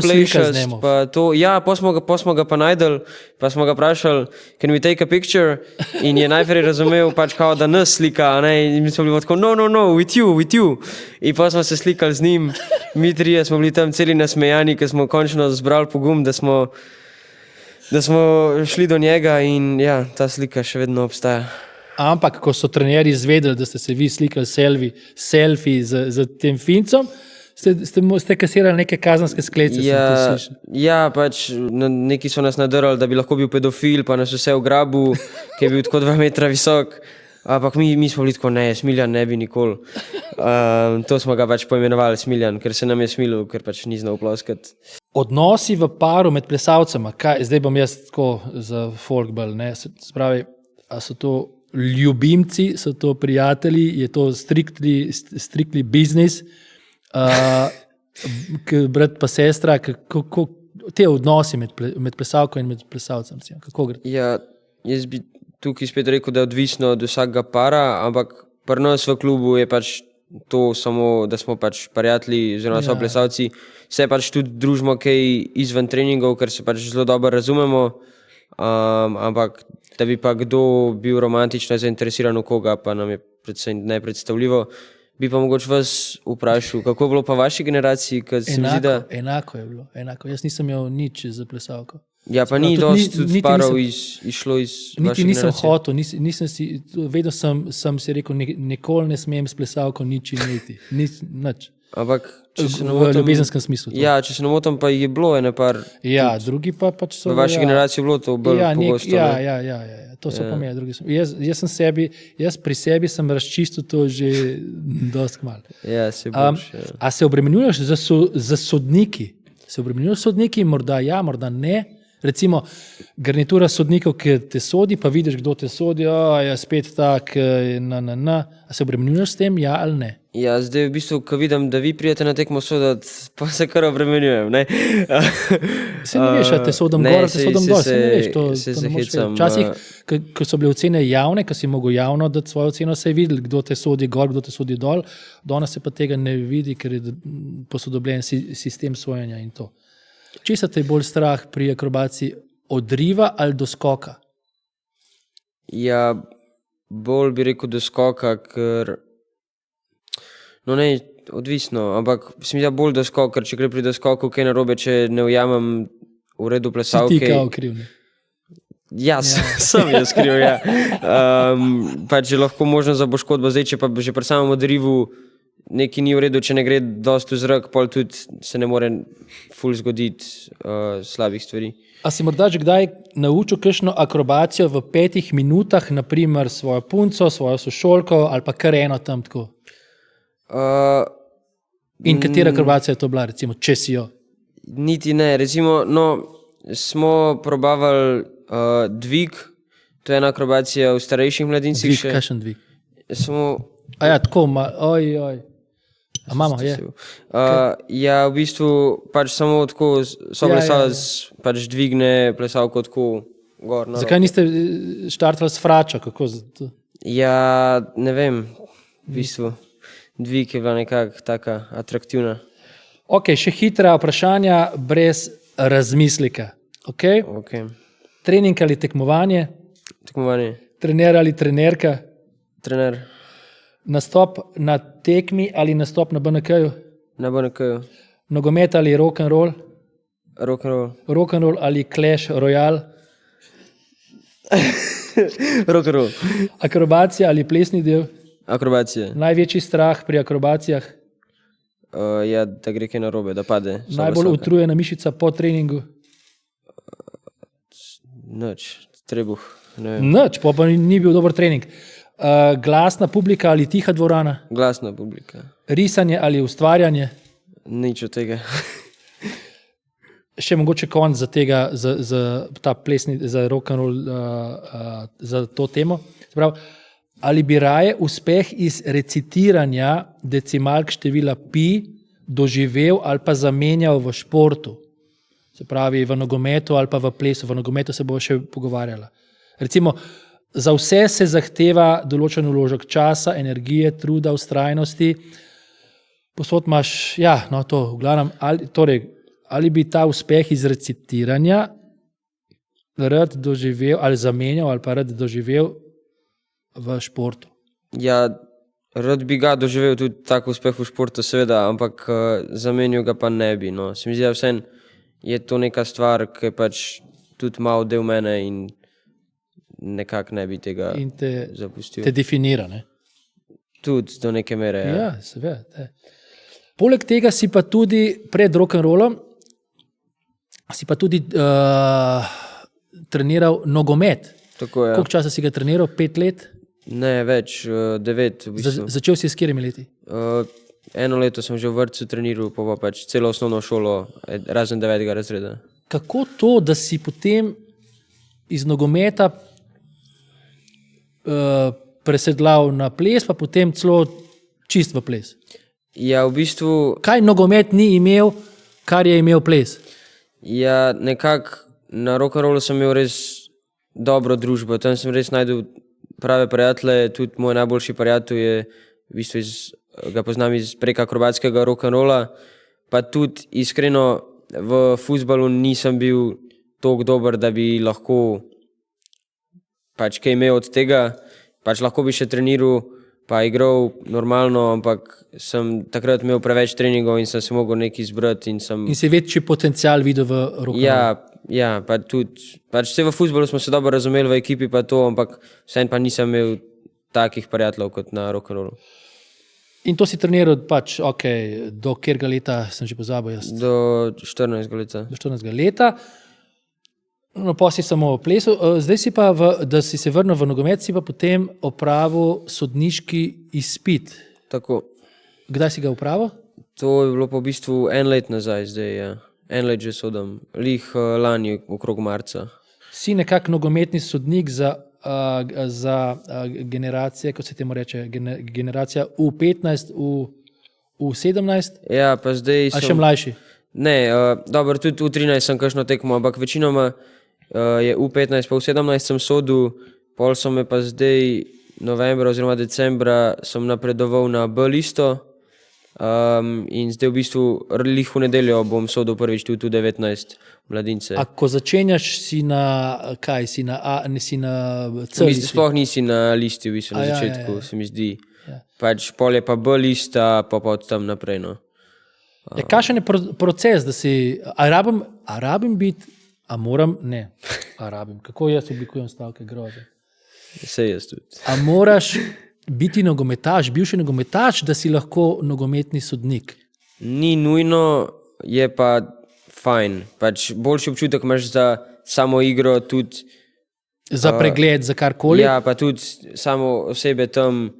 plešast, pa to, ja, pa smo ga pa najdel, pa smo ga vprašali, can we take a picture, in je najprej razumel pač kao, da nas slika, ne, in mi smo bili tako, no, with you, in pa smo se slikali z njim, mi trije smo bili tam celi nasmejani, ker smo končno zbrali pogum, da smo šli do njega in ja, ta slika še vedno obstaja. Ampak, ko so trenerji izvedeli, da ste se vi slikali selfie z tem Fincom, ste kasirali neke kazenske sklece. Ja, pač neki so nas nadrli, da bi lahko bil pedofil, pa nas vse ugrabil, ki je bil tako 2 metra visok. Ampak mi smo bili tako, ne, Smiljan ne bi nikoli. To smo ga pač poimenovali Smiljan, ker se nam je smilil, ker pač ni znal ploskati. Odnosi v paru med plesalcema, zdaj bom jaz tako za folkball, ne, se pravi, a so to ljubimci, so to prijatelji, je to strictly business, brat pa sestra, te odnosi med plesalko in med plesalcem, recimo, kako gre? Ja, jaz bi tukaj spet rekel, da je odvisno od vsakega para, ampak pri nas v klubu je pač to samo, da smo pač prijatelji oziroma so plesalci, se pač tudi družimo kaj izven treningov, ker se pač zelo dobro razumemo, ampak da bi pa kdo bil romantično zainteresiran v koga, pa nam je predvsem nepredstavljivo. Bi pa mogoče vas vprašal, kako je bilo pa v vaši generaciji, ker se mi zdi, da... Enako je bilo, enako. Jaz nisem imel nič za plesalko. Ja, pa ni dosti tudi parov išlo iz vaše generacije. Niti nisem hotel, nisem si, vedno sem si rekel, nikoli ne smem s plesalko nič imeti, nič. Ampak, če se ne V motim... ljubezenskem smislu. To. Ja, če se ne motim, pa je bilo ene par... Ja, drugi pa pač so... V vaši generaciji je bilo to bolj pogosto. Ja, to so pa imeli drugi. Jaz pri sebi sem razčistil to že dosti kmalu. Ja, se boš. A se obremenjuješ za sodniki? Se obremenjuješ sodniki? Morda ja, morda ne. Recimo, garnitura sodnikov, ki te sodi, pa vidiš, kdo te sodi, je spet tak, A se obremenjuješ s tem, ja ali ne? Ja, zdaj v bistvu, ko vidim, da vi prijete na tekmo sodati, pa se kar obremenjujem, ne? Se ne veš, te sodim gor, te sodim dol, se ne veš. Se hecam. Včasih, ko so bile ocene javne, ko si mogel javno dati svojo oceno, se je videl, kdo te sodi gor, kdo te sodi dol, danes se pa tega ne vidi, ker je posodobljen sistem sojenja in to. Česa te je bolj strah pri akrobaciji, odriva ali doskoka? Ja, bolj bi rekel doskoka, ker... No ne, odvisno, ampak se mi da bolj doskok, ker če gre pri doskoku kaj narobe, če ne ujamem v redu plesalke... Si ti kao kriv, ne? Ja, sem jaz kriv, ja. Pač je lahko možno za poškodbo, zdaj, če pa že pri samem odrivu nekaj ni v redu, če ne gre dosti v zrak, pol tudi se ne more ful zgoditi slabih stvari. A si morda že kdaj naučil kakšno akrobacijo v 5 minutah, naprimer svojo punco, svojo sošolko ali pa kar eno tam tako? In katera akrobacija je to bila, recimo, če si jo? Niti ne, recimo, smo probavali dvig, to je ena akrobacija v starejših mladincih. Dvig, kakšen dvig? Samo... A ja, tako, oj. A mama, je? Ja, v bistvu pač samo tako soplesalec pač dvigne plesalko tako gor. Zakaj niste štartali s fračo? Kako? Ja, ne vem, v bistvu. Dvig je bila nekako taka atraktivna. Ok, še hitra vprašanja brez razmislika. Ok? Trening ali tekmovanje? Tekmovanje. Trener ali trenerka? Trener. Nastop na tekmi ali nastop na BNK-ju? Na BNK-ju. Nogomet ali rock'n'roll? Rock'n'roll. Rock'n'roll ali Clash Royale? Rock'n'roll. Akrobacija ali plesni del? Akrobacija. Največji strah pri akrobacijah? Ja, da gre kaj narobe, da pade. Najbolj utrujena mišica po treningu? Nič, trebuh. Nič, pa ni bil dober trening. Glasna publika ali tiha dvorana? Glasna publika. Risanje ali ustvarjanje? Nič od tega. Še mogoče konc za tega, za ta plesni, za rock'n'roll, za to temo. Sprav, ali bi raje uspeh iz recitiranja decimalk števila pi doživel ali pa zamenjal v športu? Se pravi v nogometu ali pa v plesu. V nogometu se bo še pogovarjala. Recimo, za vse se zahteva določen vložek časa, energije, truda, vztrajnosti. Posod imaš, to, v glavnem, ali bi ta uspeh iz recitiranja rad doživel, ali zamenjal, ali pa rad doživel v športu? Ja, rad bi ga doživel tudi tak uspeh v športu, seveda, ampak zamenjal ga pa ne bi. No. Se mi zdi, da vsem je to neka stvar, ki je pač tudi malo del mene in nekako ne bi tega zapustil. Te definira, ne? Tudi do neke mere, ja. Ja, seveda. Poleg tega si pa tudi pred rock'n'rollom si pa tudi treniral nogomet. Tako je. Koliko časa si ga treniral? 5 let? Ne, več, 9 v bistvu. Začel si s katerimi leti? 1 leto sem že v vrtcu treniral, pa pač celo osnovno šolo, razen 9. razreda. Kako to, da si potem iz nogometa presedlal na ples, pa potem celo čist v ples? Ja, v bistvu... Kaj nogomet ni imel, kar je imel ples? Ja, nekako na rock'n'rollu sem imel res dobro družbo, tam sem res najdel prave prijatelje, tudi moj najboljši prijatelj je v bistvu ga poznam iz prek akrobatskega rock'n'rolla, pa tudi iskreno v fuzbalu nisem bil toliko dober, da bi lahko pač kaj imel od tega, pač lahko bi še treniral, pa igral normalno, ampak sem takrat imel preveč treningov in sem se mogel nekaj izbrati in sem... In si večji potencial videl v rock'n'rollu. Ja, pa tudi, pač vse v fuzbalu smo se dobro razumeli v ekipi pa to, ampak vseeno pa nisem imel takih prijateljev kot na rock'n'rollu. In to si treniral pač, do katerega leta, sem že pozabil jaz. Do 14 leta. Do 14 leta. No, pa si samo plesal. Zdaj si pa, da si se vrnil v nogomet, si pa potem opravil sodniški izpit. Tako. Kdaj si ga opravil? To je bilo pa v bistvu en let nazaj zdaj, ja. En let že sodam. Lani okrog marca. Si nekak nogometni sodnik za generacije, kot se temu reče, generacija U15, U17? Ja, pa zdaj A še mlajši? Ne, dobro, tudi U13 sem kakšno tekmo, ampak večinoma je U15, pa U17 sem sodil, pol so me pa zdaj novembra oziroma decembra sem napredoval na B listo in zdaj v bistvu lih v nedeljo bom sodil prvič tudi U19 mladince. A ko začenjaš, si na kaj? Si na A, ne si na C listi? Sploh nisi na listi v bistvu na začetku, se mi zdi. Ja. Pač pol je pa B lista, pa od tam naprej, no. Kakšen je proces, da si, a rabim biti, a moram, ne, a rabim, kako jaz oblikujem stavke, groze. Sej jaz tudi. A moraš biti nogometaš, bivši nogometaš, da si lahko nogometni sodnik? Ni nujno, je pa fajn. Pač boljši občutek imaš za samo igro, tudi za pregled, za karkoli? Ja, pa tudi samo osebe tam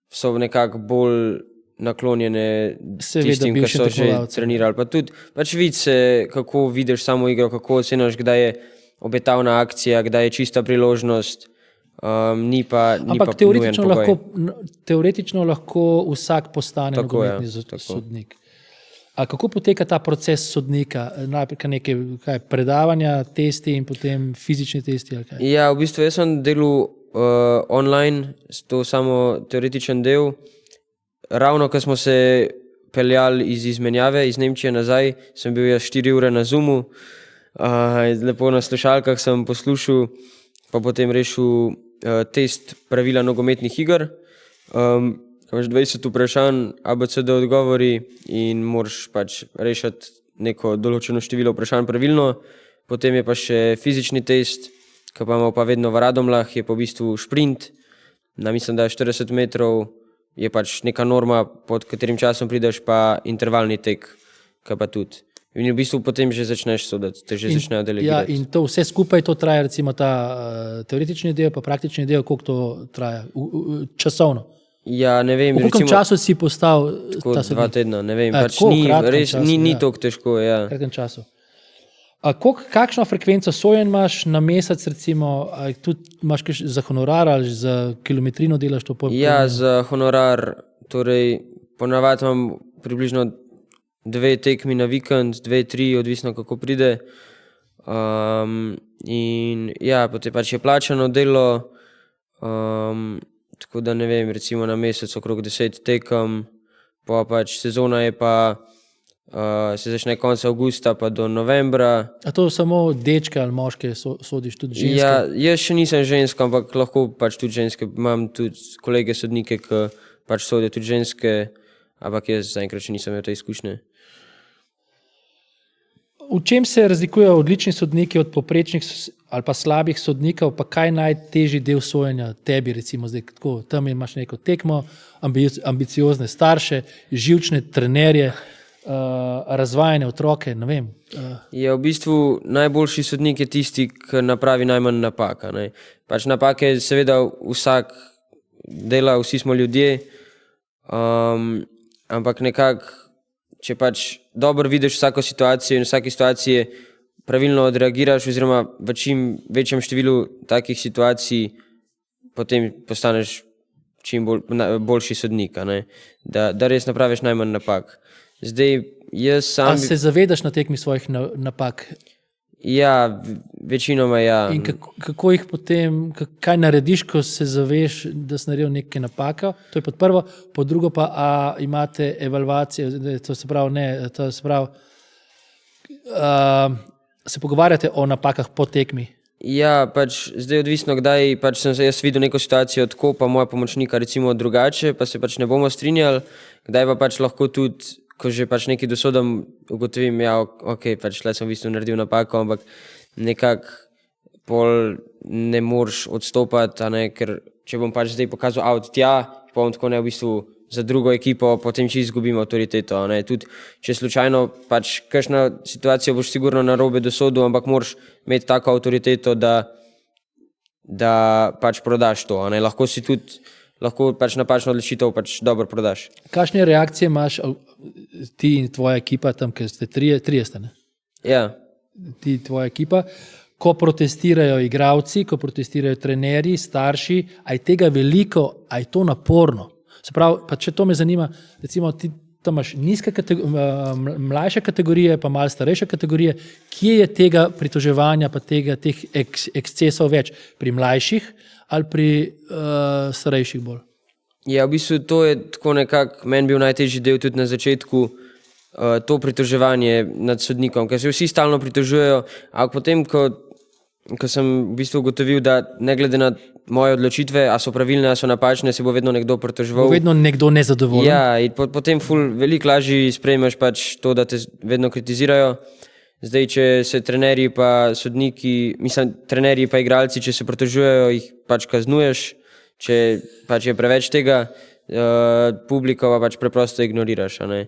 so nekako bolj naklonjene tistim, ki so že trenirali. Pa tudi pač vidi se, kako vidiš samo igro, kako oceniš, kdaj je obetavna akcija, kdaj je čista priložnost. Ni pa teoretično lahko vsak postane nogometni sodnik. A kako poteka ta proces sodnika? Najprej nekaj predavanja, testi in potem fizični testi? Ali kaj? Ja, v bistvu jaz sem delal online, to samo teoretičen del. Ravno, ko smo se peljali iz izmenjave iz Nemčije nazaj, sem bil jaz 4 ure na Zoomu, lepo na slušalkah sem poslušal, pa potem rešil test pravila nogometnih iger. Imaš 20 vprašanj, ABCD odgovori in moraš pač rešiti neko določeno število vprašanj pravilno. Potem je pa še fizični test, ki pa imamo pa vedno v Radomljah, je pa v bistvu šprint. Mislim, da je 40 metrov, je pač neka norma, pod katerim časom prideš, pa intervalni tek, ki pa tudi. In v bistvu potem že začneš soditi, te že začnejo delegirati. Ja, in to vse skupaj to traja, recimo ta teoretični del, pa praktični del, koliko to traja časovno? Ja, ne vem. V koliko času si postal ta sodnik? 2 tedna, ne vem. Pač ni toliko težko, ja. V kratkem času. Kakšno frekvenco sojenj imaš na mesec, recimo, tudi imaš za honorar ali za kilometrino delaš to? Ja, za honorar, torej ponavadi imam približno 2 tekmi na vikend, 2, 3, odvisno kako pride. In ja, potem pač je plačano delo, tako da ne vem, recimo na mesec okrog 10 tekem, pa pač sezona je pa, se začne konec avgusta pa do novembra. A to samo dečke ali moške sodiš, tudi ženske? Ja, jaz še nisem ženska, ampak lahko pač tudi ženske, imam tudi kolege sodnike, ki pač sodijo tudi ženske, ampak jaz zaenkrat še nisem imel te izkušnje. V čem se razlikujejo odlični sodniki od poprečnih ali pa slabih sodnikov, pa kaj najtežji del sojenja tebi, recimo zdaj, tako, tam imaš neko tekmo, ambiciozne starše, živčne trenerje, razvajene otroke, ne vem. Ja, v bistvu najboljši sodnik je tisti, ki napravi najmanj napaka. Ne. Pač napake seveda vsak dela, vsi smo ljudje, ampak nekako, če pač dobro vidiš vsako situacijo in v vsaki situaciji pravilno odreagiraš oziroma v čim večjem številu takih situacij, potem postaneš čim boljši sodnik, da res napraviš najmanj napak. Zdaj, jaz sam... Ali se zavedaš na tekmi svojih napak? Ja, večinoma ja. In kako jih potem, kaj narediš, ko se zaveš, da si naredil nekaj napaka? To je pod prvo, pod drugo pa, a imate evalvacije, to se pravi, ne, to se pravi, se pogovarjate o napakah po tekmi? Ja, pač zdaj odvisno, kdaj pač sem jaz videl neko situacijo tako, pa moja pomočnika recimo drugače, pa se pač ne bomo strinjali, kdaj pa pač lahko tudi, ko že pač nekaj dosodam, ugotovim, ja, ok, pač tle sem v bistvu naredil napako, ampak nekako pol ne moreš odstopati, a ne, ker če bom pač zdaj pokazal avt tja, pa bom tako ne v bistvu za drugo ekipo, potem če izgubim avtoriteto, a ne, tudi če slučajno pač kakšna situacija boš sigurno narobe dosodil, ampak moraš imeti tako avtoriteto, da pač prodaš to, a ne, lahko pač napačno odločitev pač dobro prodaš. Kakšne reakcije imaš ti in tvoja ekipa tam, ker ste trije ste, ne? Ja. Ti, tvoja ekipa, ko protestirajo igralci, ko protestirajo trenerji, starši, a je tega veliko, a je to naporno? Se pravi, pa če to me zanima, recimo ti tam imaš mlajše kategorije, pa malo starejše kategorije, kje je tega pritoževanja, pa teh ekscesov več? Pri mlajših ali pri starejših bolj? Ja, v bistvu to je tako nekako, meni bil najtežji del tudi na začetku, to pritoževanje nad sodnikom, ker se vsi stalno pritožujejo, ampak potem, ko sem v bistvu ugotovil, da ne glede na moje odločitve, a so pravilne, a so napačne, se bo vedno nekdo pritoževal. Bo vedno nekdo nezadovoljen. Ja, in potem veliko lažje sprejmeš pač to, da te vedno kritizirajo. Zdaj, če se trenerji pa sodniki, mislim, trenerji pa igralci, če se pritožujejo, jih pač kaznuješ, če pač je preveč tega, publiko pa pač preprosto ignoriraš, a ne.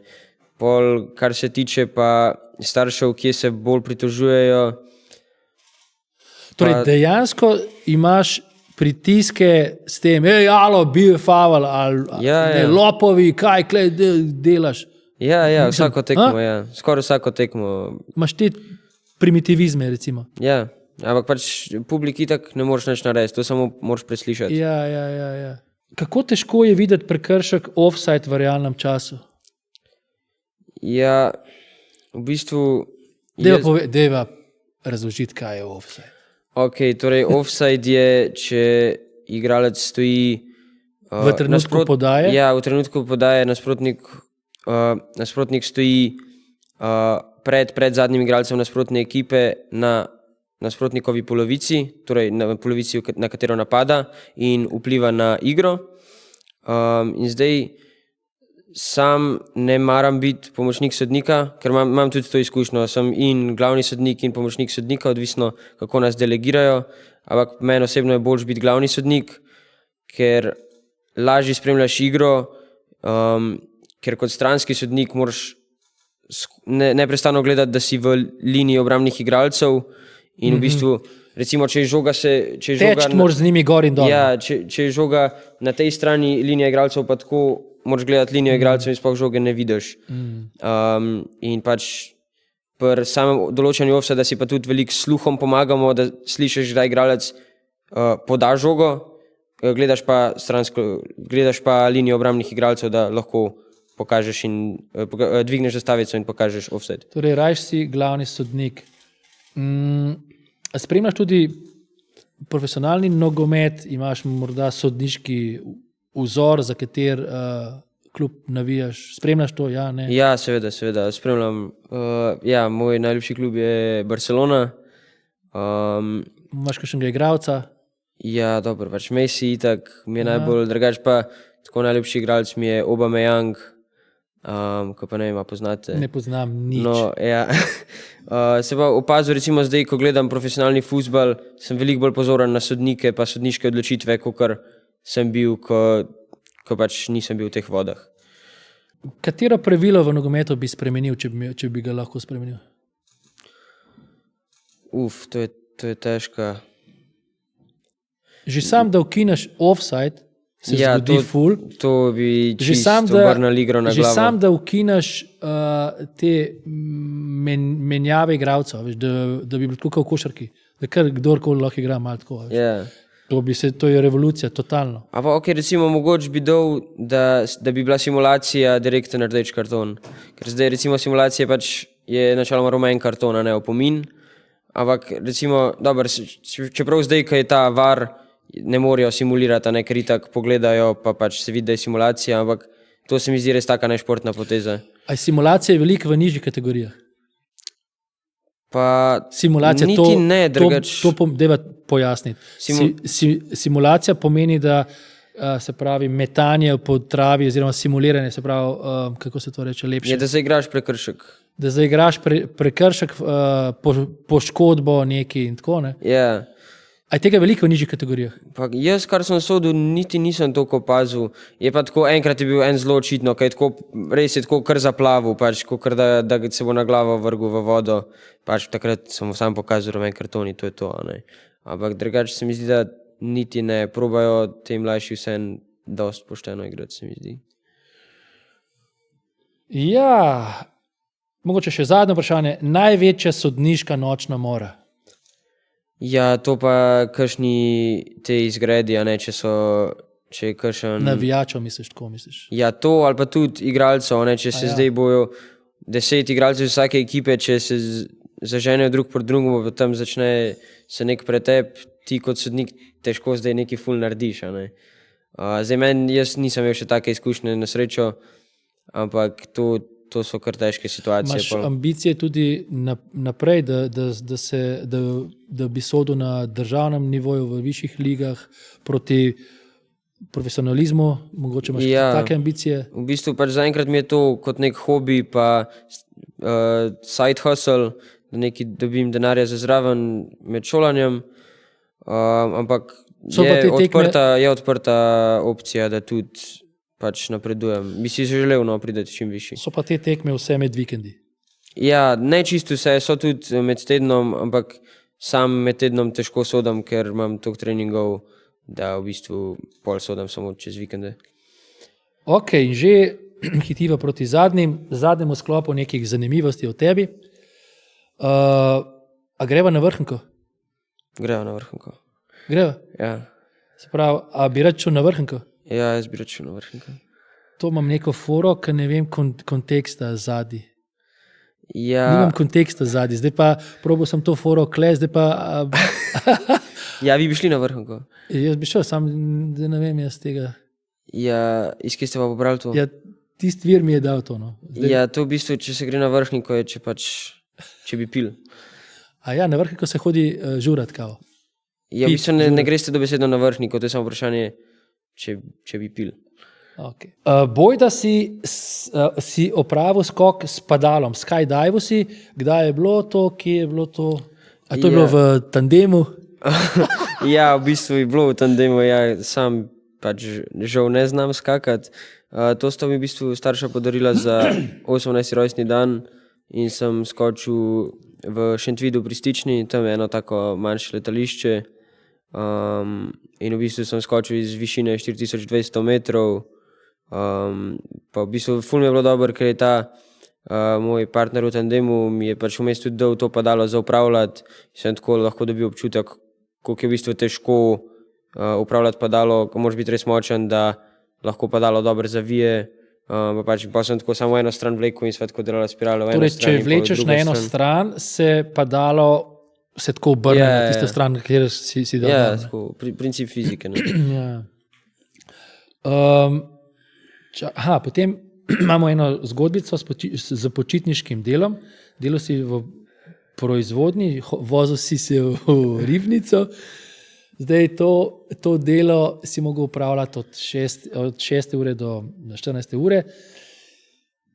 Pol, kar se tiče pa staršev, kje se bolj pritožujejo. Torej, dejansko imaš pritiske s tem, alo, bil je faul, ali ne, lopovi, kaj delaš? Ja, vsako tekmo, ja. Skoraj vsako tekmo. Imaš ti primitivizme, recimo. Ja, ampak pač publiki tak ne moreš nič narediti, to samo moraš preslišati. Ja. Kako težko je videti prekršek offside v realnem času? Ja, v bistvu... Deva razložiti, kaj je offside. Ok, torej offside je, če igralec stoji... v trenutku podaje? Ja, v trenutku podaje nasprotnik stoji pred zadnjim igralcem nasprotne ekipe na nasprotnikovi polovici, torej na polovici, na katero napada in vpliva na igro. In zdaj sam ne maram biti pomočnik sodnika, ker imam tudi to izkušnjo. Sem in glavni sodnik in pomočnik sodnika, odvisno kako nas delegirajo, ampak meni osebno je boljše biti glavni sodnik, ker lažje spremljaš igro, ker kot stranski sodnik moraš neprestano gledati, da si v liniji obrambnih igralcev in v bistvu, recimo, če je žoga teč moraš z njimi gor in dol. Ja, če je žoga na tej strani linija igralcev, pa tako moraš gledati linijo igralcev in sploh žoge ne vidiš. In pač pri samem določanju offside, da si pa tudi veliko sluhom pomagamo, da slišiš, da igralec poda žogo, gledaš pa linijo obrambnih igralcev, da lahko pokažeš in dvigneš zastavico in pokažeš offside. Torej, rajš si glavni sodnik. Spremljaš tudi profesionalni nogomet, imaš morda sodniški vzor, za kater klub navijaš. Spremljaš to, ja, ne? Ja, seveda, spremljam. Ja, moj najljubši klub je Barcelona. Imaš kakšnega igralca? Ja, dobro, pač Messi itak mi je najbolj drugače, pa tako najljubši igralec mi je Aubameyang, ko pa ne vem, a poznate. Ne poznam nič. No, ja. Se pa opazil, recimo zdaj, ko gledam profesionalni fuzbal, sem veliko bolj pozoren na sodnike pa sodniške odločitve, kakor sem bil, ko pač nisem bil v teh vodah. Katero pravilo v nogometu bi spremenil, če bi ga lahko spremenil? To je težka. Že sam, da ukineš offside, se zgodi ful. To bi čisto obrnil igro na glavo. Že sam, da ukineš te menjave igralcev, da bi bilo tako v košarki, da kar kdorkoli lahko igra malo tako. Ja. To je revolucija, totalno. Ampak, ok, recimo, mogoče bi dal, da bi bila simulacija direktno na rdeč karton. Ker zdaj, recimo, simulacija pač je načeloma rumen karton, a ne opomin. Ampak, recimo, dobro, čeprav zdaj, ko je ta VAR, ne morejo simulirati, a ne, ker itak pogledajo, pa pač se vidi, da je simulacija, ampak to se mi zdi res taka nešportna poteza. A simulacija je velika v nižjih kategorijah? Pa Simulacija, niti ne, drugač. Deva pojasniti. Simulacija pomeni, da se pravi metanje po travi oziroma simuliranje, se pravi, kako se to reče lepše? Je, da zaigraš prekršek. Da zaigraš prekršek, poškodbo neki in tako, ne? Ja. A je tega veliko v nižjih kategorijah? Pa jaz, kar sem sodil, niti nisem toliko opazil. Je pa tako, enkrat je bil en zelo očitno, kaj je tako, res je tako kar zaplavil, pač, kakor da se bo na glavo vrgel v vodo. Pač takrat sem mu sam pokazal rumen karton in to je to. Ne. Ampak drugače se mi zdi, da niti ne probajo te mlajši vseeno dosti pošteno igrati, se mi zdi. Ja, mogoče še zadnje vprašanje. Največja sodniška nočna mora? Ja, to pa kakšni te izgredi, a ne, če je kakšen... Navijačev misliš, tako misliš? Ja, to ali pa tudi igralcev, ne, če se zdaj bojo 10 igralcev iz vsake ekipe, če se zaženejo drug proti drugemu, pa tam začne se nek pretep, ti kot sodnik težko zdaj neki ful narediš, a ne. Zdaj jaz nisem imel še take izkušnje na srečo, ampak to so kar težke situacije. Imaš ambicije tudi naprej, da bi sodil na državnem nivoju v višjih ligah proti profesionalizmu, mogoče imaš take ambicije? V bistvu pač zaenkrat mi je to kot nek hobi pa side hustle, da neki dobim denarja za zraven med šolanjem, ampak je odprta opcija, da tudi pač napredujem. Bi si želel prideti čim višji. So pa te tekme vse med vikendi? Ja, ne čisto vse, so tudi med tednom, ampak sam med tednom težko sodim, ker imam toliko treningov, da v bistvu pol sodim samo čez vikende. Ok, in že hitiva proti zadnjemu sklopu nekih zanimivosti o tebi. A greva na vrhunko? Greva na vrhunko. Greva? Ja. Se pravi, a bi rad šel na vrhunko? Ja, jaz bi rad šel na vrhunko. To imam neko foro, ker ne vem konteksta zadnji. Ja. Nimam konteksta zadnji, zdaj pa probal sem to foro kle, zdaj pa... Ja, vi bi šli na vrhunko? Jaz bi šel, sam ne vem jaz tega. Ja, iz kje ste pa pobrali to? Ja, tisti vir mi je dal to, no. Zdaj... Ja, to v bistvu, če se gre na vrhniko, je, če bi pil. A ja, na vrhniko se hodi žurat, kao. Ja, v bistvu ne greste dobesedno na vrhniko, to je samo vprašanje, če bi pil. Okay. Bojda si opravil skok s padalom, skydive si, kdaj je bilo to, kje je bilo to? A to je bilo v tandemu? Ja, v bistvu je bilo v tandemu, ja, sam pač žal ne znam skakati. To sta mi v bistvu starša podarila za 18. rojstni dan in sem skočil v Šentvidu pri Stični, tam je eno tako manjše letališče. In v bistvu sem skočil iz višine 4200 metrov, pa v bistvu ful mi je bilo dobro, ker je ta moj partner v tandemu mi je pač vmes tudi dal to padalo za upravljati, sem tako lahko dobil občutek, koliko je v bistvu težko upravljati padalo, ko moraš biti res močen, da lahko padalo dobro zavije, pa sem tako samo eno stran vlekel in sva tako delala spiralo v eno torej, stran. Če vlečeš na eno stran, se padalo se tako obrne na tisto stran, kjer si dal. Ja, tako, princip fizike. Potem imamo eno zgodbico z počitniškim delom. Delal si v proizvodnji, vozil si se v ribnico. Zdaj to delo si mogel upravljati od 6. ure do 14. ure.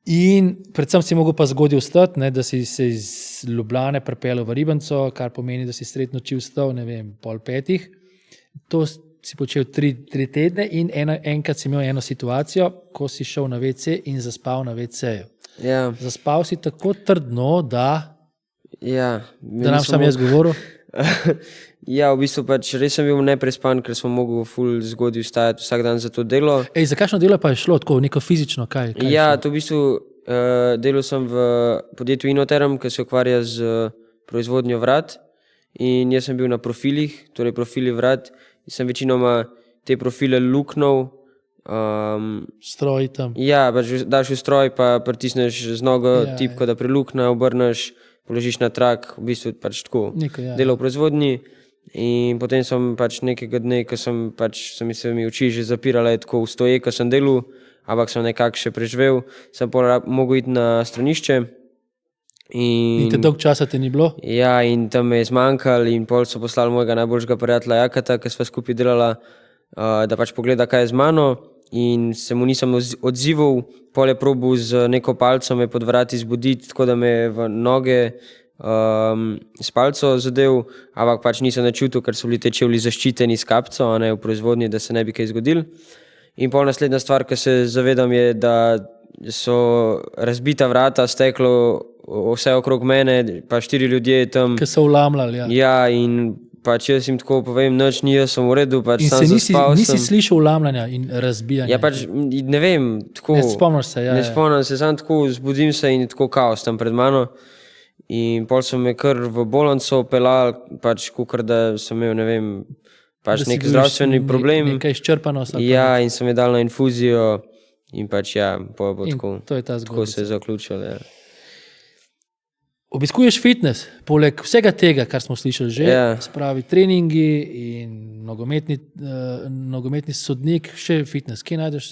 In predvsem si mogel pa zgodaj vstati, da si se iz Ljubljane pripeljal v Ribnico, kar pomeni, da si sredi noči vstal, ne vem, 4:30. To si počel 3 tedne in enkrat si imel eno situacijo, ko si šel na WC in zaspal na WC-ju. Ja. Zaspal si tako trdno, da nam sam jaz govoril. Ja, v bistvu pač res sem bil neprespan, ker sem mogel ful zgodaj vstajati vsak dan za to delo. Za kakšno delo pa je šlo, tako neko fizično? Kaj ja, to v bistvu delal sem v podjetju Inoterm, ki se ukvarja z proizvodnjo vrat in jaz sem bil na profilih, torej profili vrat sem večinoma te profile luknov. Stroj tam. Ja, pač daš v stroj, pa pritisneš z nogo tipko, da prelukna, obrneš, položiš na trak, v bistvu pač tako delo v proizvodnji. In potem sem pač nekega dne, ko so mi oči že zapirale tako v stoje, ko sem delal, ampak sem nekako še preživel, sem mogel iti na stranišče. In te dolgo časa te ni bilo? Ja, in tam me je zmanjkalo in pol so poslali mojega najboljšega prijatelja Jakata, ki sva skupaj delala, da pač pogleda, kaj je z mano. In se mu nisem odzival, pol je probil z neko palco me pod vrati zbuditi, tako da me je v noge s palco zadev, ampak pač nisem načutil, ker so bili te čevlji zaščiteni s kapco, a ne v proizvodnji, da se ne bi kaj zgodil. In pol naslednja stvar, ki se zavedam, je, da so razbita vrata, steklo vse okrog mene, pa 4 ljudje tam. Ki so vlamljali, ja. Ja, in pač jaz jim tako povem, nič ni, jaz sem v redu, pač in sam zaspal sem. Nisi slišal vlamljanja in razbijanja? Ja, pač ne vem, tako. Ne spomniš se, ja. Ne spomnim se, sam tako zbudim se in tako kaos tam pred mano. In pol so me kar v bolnico pelali, pač kukor da sem imel, ne vem, pač nek zdravstveni problem. Nekaj izčrpanost. Ja, in so me dali na infuzijo in pač ja, pol bo tako. To je ta zgodba. Tako se je zaključilo, ja. Obiskuješ fitness, poleg vsega tega, kar smo slišali že, spravi treningi in nogometni sodnik, še fitness. Kje najdeš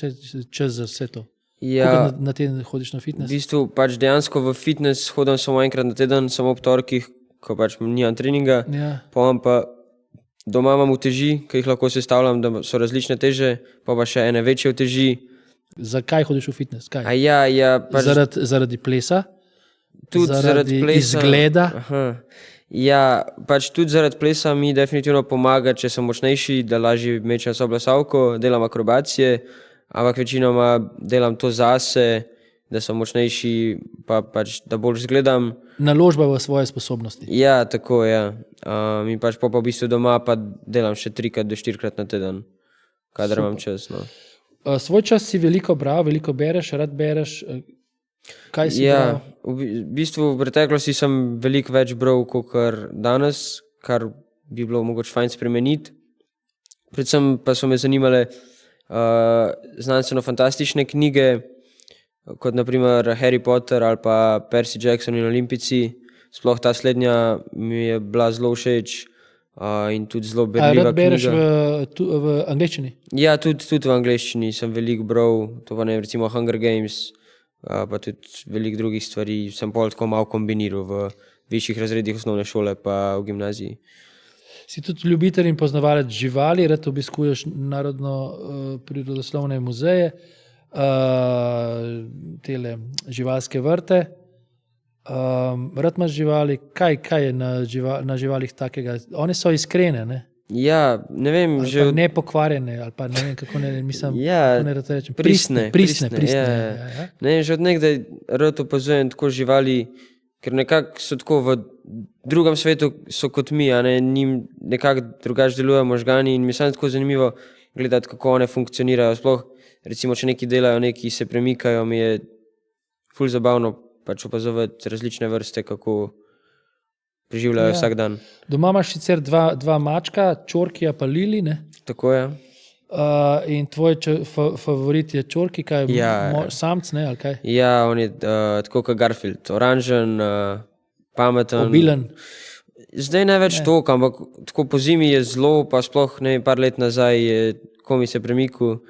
čas za vse to? Ja, na teden hodiš na fitness? V bistvu pač dejansko v fitness hodim samo enkrat na teden, samo ob torkih, ko pač nimam treninga. Ja. Pa doma imam uteži, ki jih lahko sestavljam, da so različne teže, pa še ene večje uteži. Zakaj hodiš v fitness? Kaj? Pač zaradi plesa? Tudi zaradi plesa. Izgleda? Aha. Ja, pač tudi zaradi plesa mi definitivno pomaga, če sem močnejši, da lažje mečem soblasavko, delam akrobacije, ampak večinoma delam to zase, da sem močnejši, pa pač da bolj izgledam. Naložba v svoje sposobnosti. Ja, tako, ja. In pač pa v bistvu doma pa delam še 3 do 4 na teden, kadar imam čas. No. Svoj čas si veliko bral, veliko bereš, rad bereš. Kaj si bral? V bistvu v preteklosti sem veliko več bral kot danes, kar bi bilo mogoče fajn spremeniti. Predvsem pa so me zanimale znanstveno-fantastične knjige, kot naprimer Harry Potter ali pa Percy Jackson in Olimpici. Sploh ta slednja mi je bila zelo všeč in tudi zelo berljiva knjiga. Rad bereš v angleščini? Ja, tudi v angleščini sem veliko bral, to pa ne, recimo Hunger Games, pa tudi veliko drugih stvari sem pol tako malo kombiniral v višjih razredih osnovne šole pa v gimnaziji. Si tudi ljubitelj in poznavalec živali, rad obiskuješ narodno prirodoslovne muzeje, tele živalske vrte. Rad imaš živali, kaj je na živalih takega? One so iskrene, ne? Ja, ne vem, ali že... Ne pokvarjene, ali pa ne vem, kako ne mislim, ja, kako ne rad rečem. Pristne. Ja. Ne, že od nekdaj rad opazujem tako živali, ker nekako so tako v drugem svetu so kot mi, a ne, njim nekako drugače delujejo možgani in mi je tako zanimivo gledati, kako one funkcionirajo. Sploh, recimo, če neki delajo, neki se premikajo, mi je ful zabavno pač opazovati različne vrste, kako preživljajo vsak dan. Doma imaš sicer dva mačka, Čorkija pa Lili, ne? Tako je. In tvoj favorit je Čorki, kaj je samc, ne, ali kaj? Ja, on je tako kot Garfield, oranžen, pameten. Obilen. Zdaj ne več toliko, ampak tako po zimi je zelo, pa sploh ne par let nazaj je komi se premikal.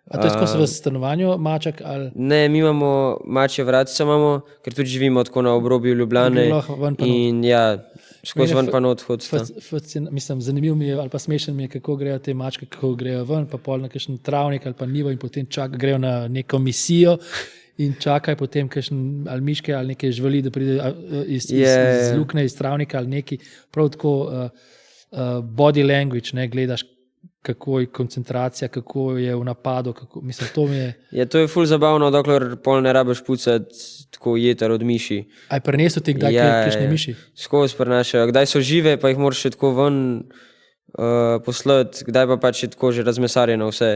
A to je skozi v stanovanju mačak? Ali? Ne, mi imamo mačje vratce, ker tudi živimo tako na obrobju Ljubljane in ja, skozi ven pa not hodita. Mislim, zanimivo mi je, ali pa smešen mi je, kako grejo te mačke, kako grejo ven, pa pol na kakšen travnik ali pa nivo in potem grejo na neko misijo in čakajo potem kakšen ali miške ali neke živali, da pride iz lukne, iz travnika ali neki. Prav tako body language, ne, gledaš, kako je koncentracija, kako je v napadu, mislim, to mi je... Ja, to je ful zabavno, dokler pol ne rabiš pucati tako jeter od miši. Aj prinesel ti kdaj kakšne miši? Skozi prinašajo. Kdaj so žive, pa jih moraš še tako ven poslati, kdaj pa pač je tako že razmesarjeno vse.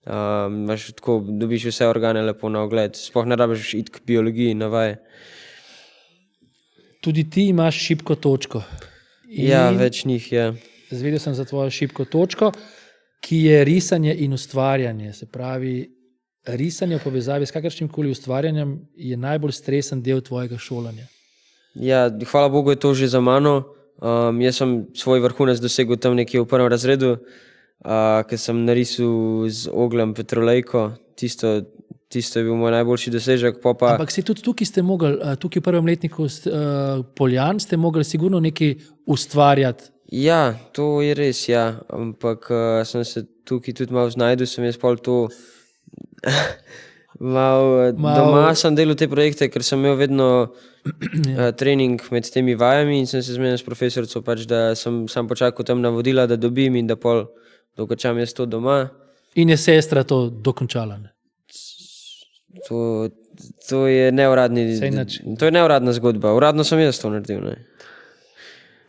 Tako dobiš vse organe lepo na ogled. Sploh ne rabiš iti k biologiji na vaje. Tudi ti imaš šibko točko. Ja, več njih je. Zvedel sem za tvojo šibko točko, ki je risanje in ustvarjanje. Se pravi, risanje v povezavi s kakršnim koli ustvarjanjem je najbolj stresen del tvojega šolanja. Ja, hvala Bogu je to že za mano. Jaz sem svoj vrhunec dosegel tam nekje v 1. razredu, ker sem narisal z ogljem petrolejko. Tisto je bil moj najboljši dosežek. Ampak si tudi tukaj ste mogli, tukaj v 1. letniku Poljan, ste mogli sigurno nekaj ustvarjati. Ja, to je res, ja. Ampak sem se tukaj tudi malo znajdel, sem jaz pol to doma sem delal te projekte, ker sem imel vedno trening med temi vajami in sem se zmenil s profesorico, pač, da sem sam počakal tam navodila, da dobim in da pol dokončam jaz to doma. In je sestra to dokončala, ne? To je neuradna zgodba. Uradno sem jaz to naredil. Ne?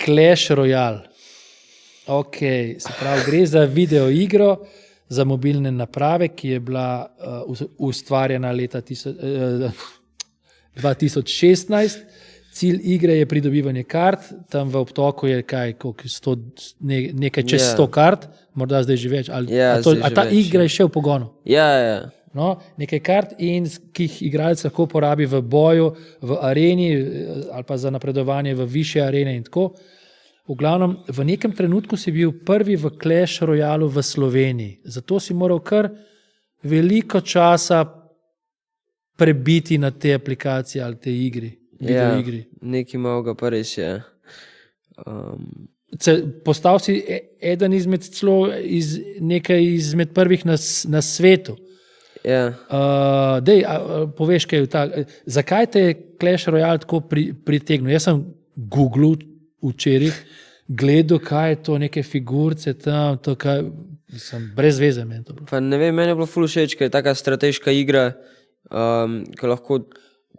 Clash Royale. Ok, se pravi, gre za video igro za mobilne naprave, ki je bila ustvarjena leta 2016. Cilj igre je pridobivanje kart, tam v obtoku je nekaj čez 100 kart, morda zdaj že več. A ta igra je še v pogonu? Ja. No, nekaj kart, ki jih igralec lahko uporabi v boju, v areni ali pa za napredovanje v višje arene in tako. V glavnem, v nekem trenutku si bil prvi v Clash Royalu v Sloveniji. Zato si moral kar veliko časa prebiti na te aplikacije ali te igri. Ja, nekaj malega pa res je. Postal si eden izmed prvih na svetu. Ja. Poveš, zakaj te je Clash Royale tako pritegnil? Jaz sem googlil včeraj, gledal, kaj je to, neke figurce tam, to kaj, brez veze meni to bilo. Pa ne vem, meni je bilo ful všeč, ker je taka strateška igra, ko lahko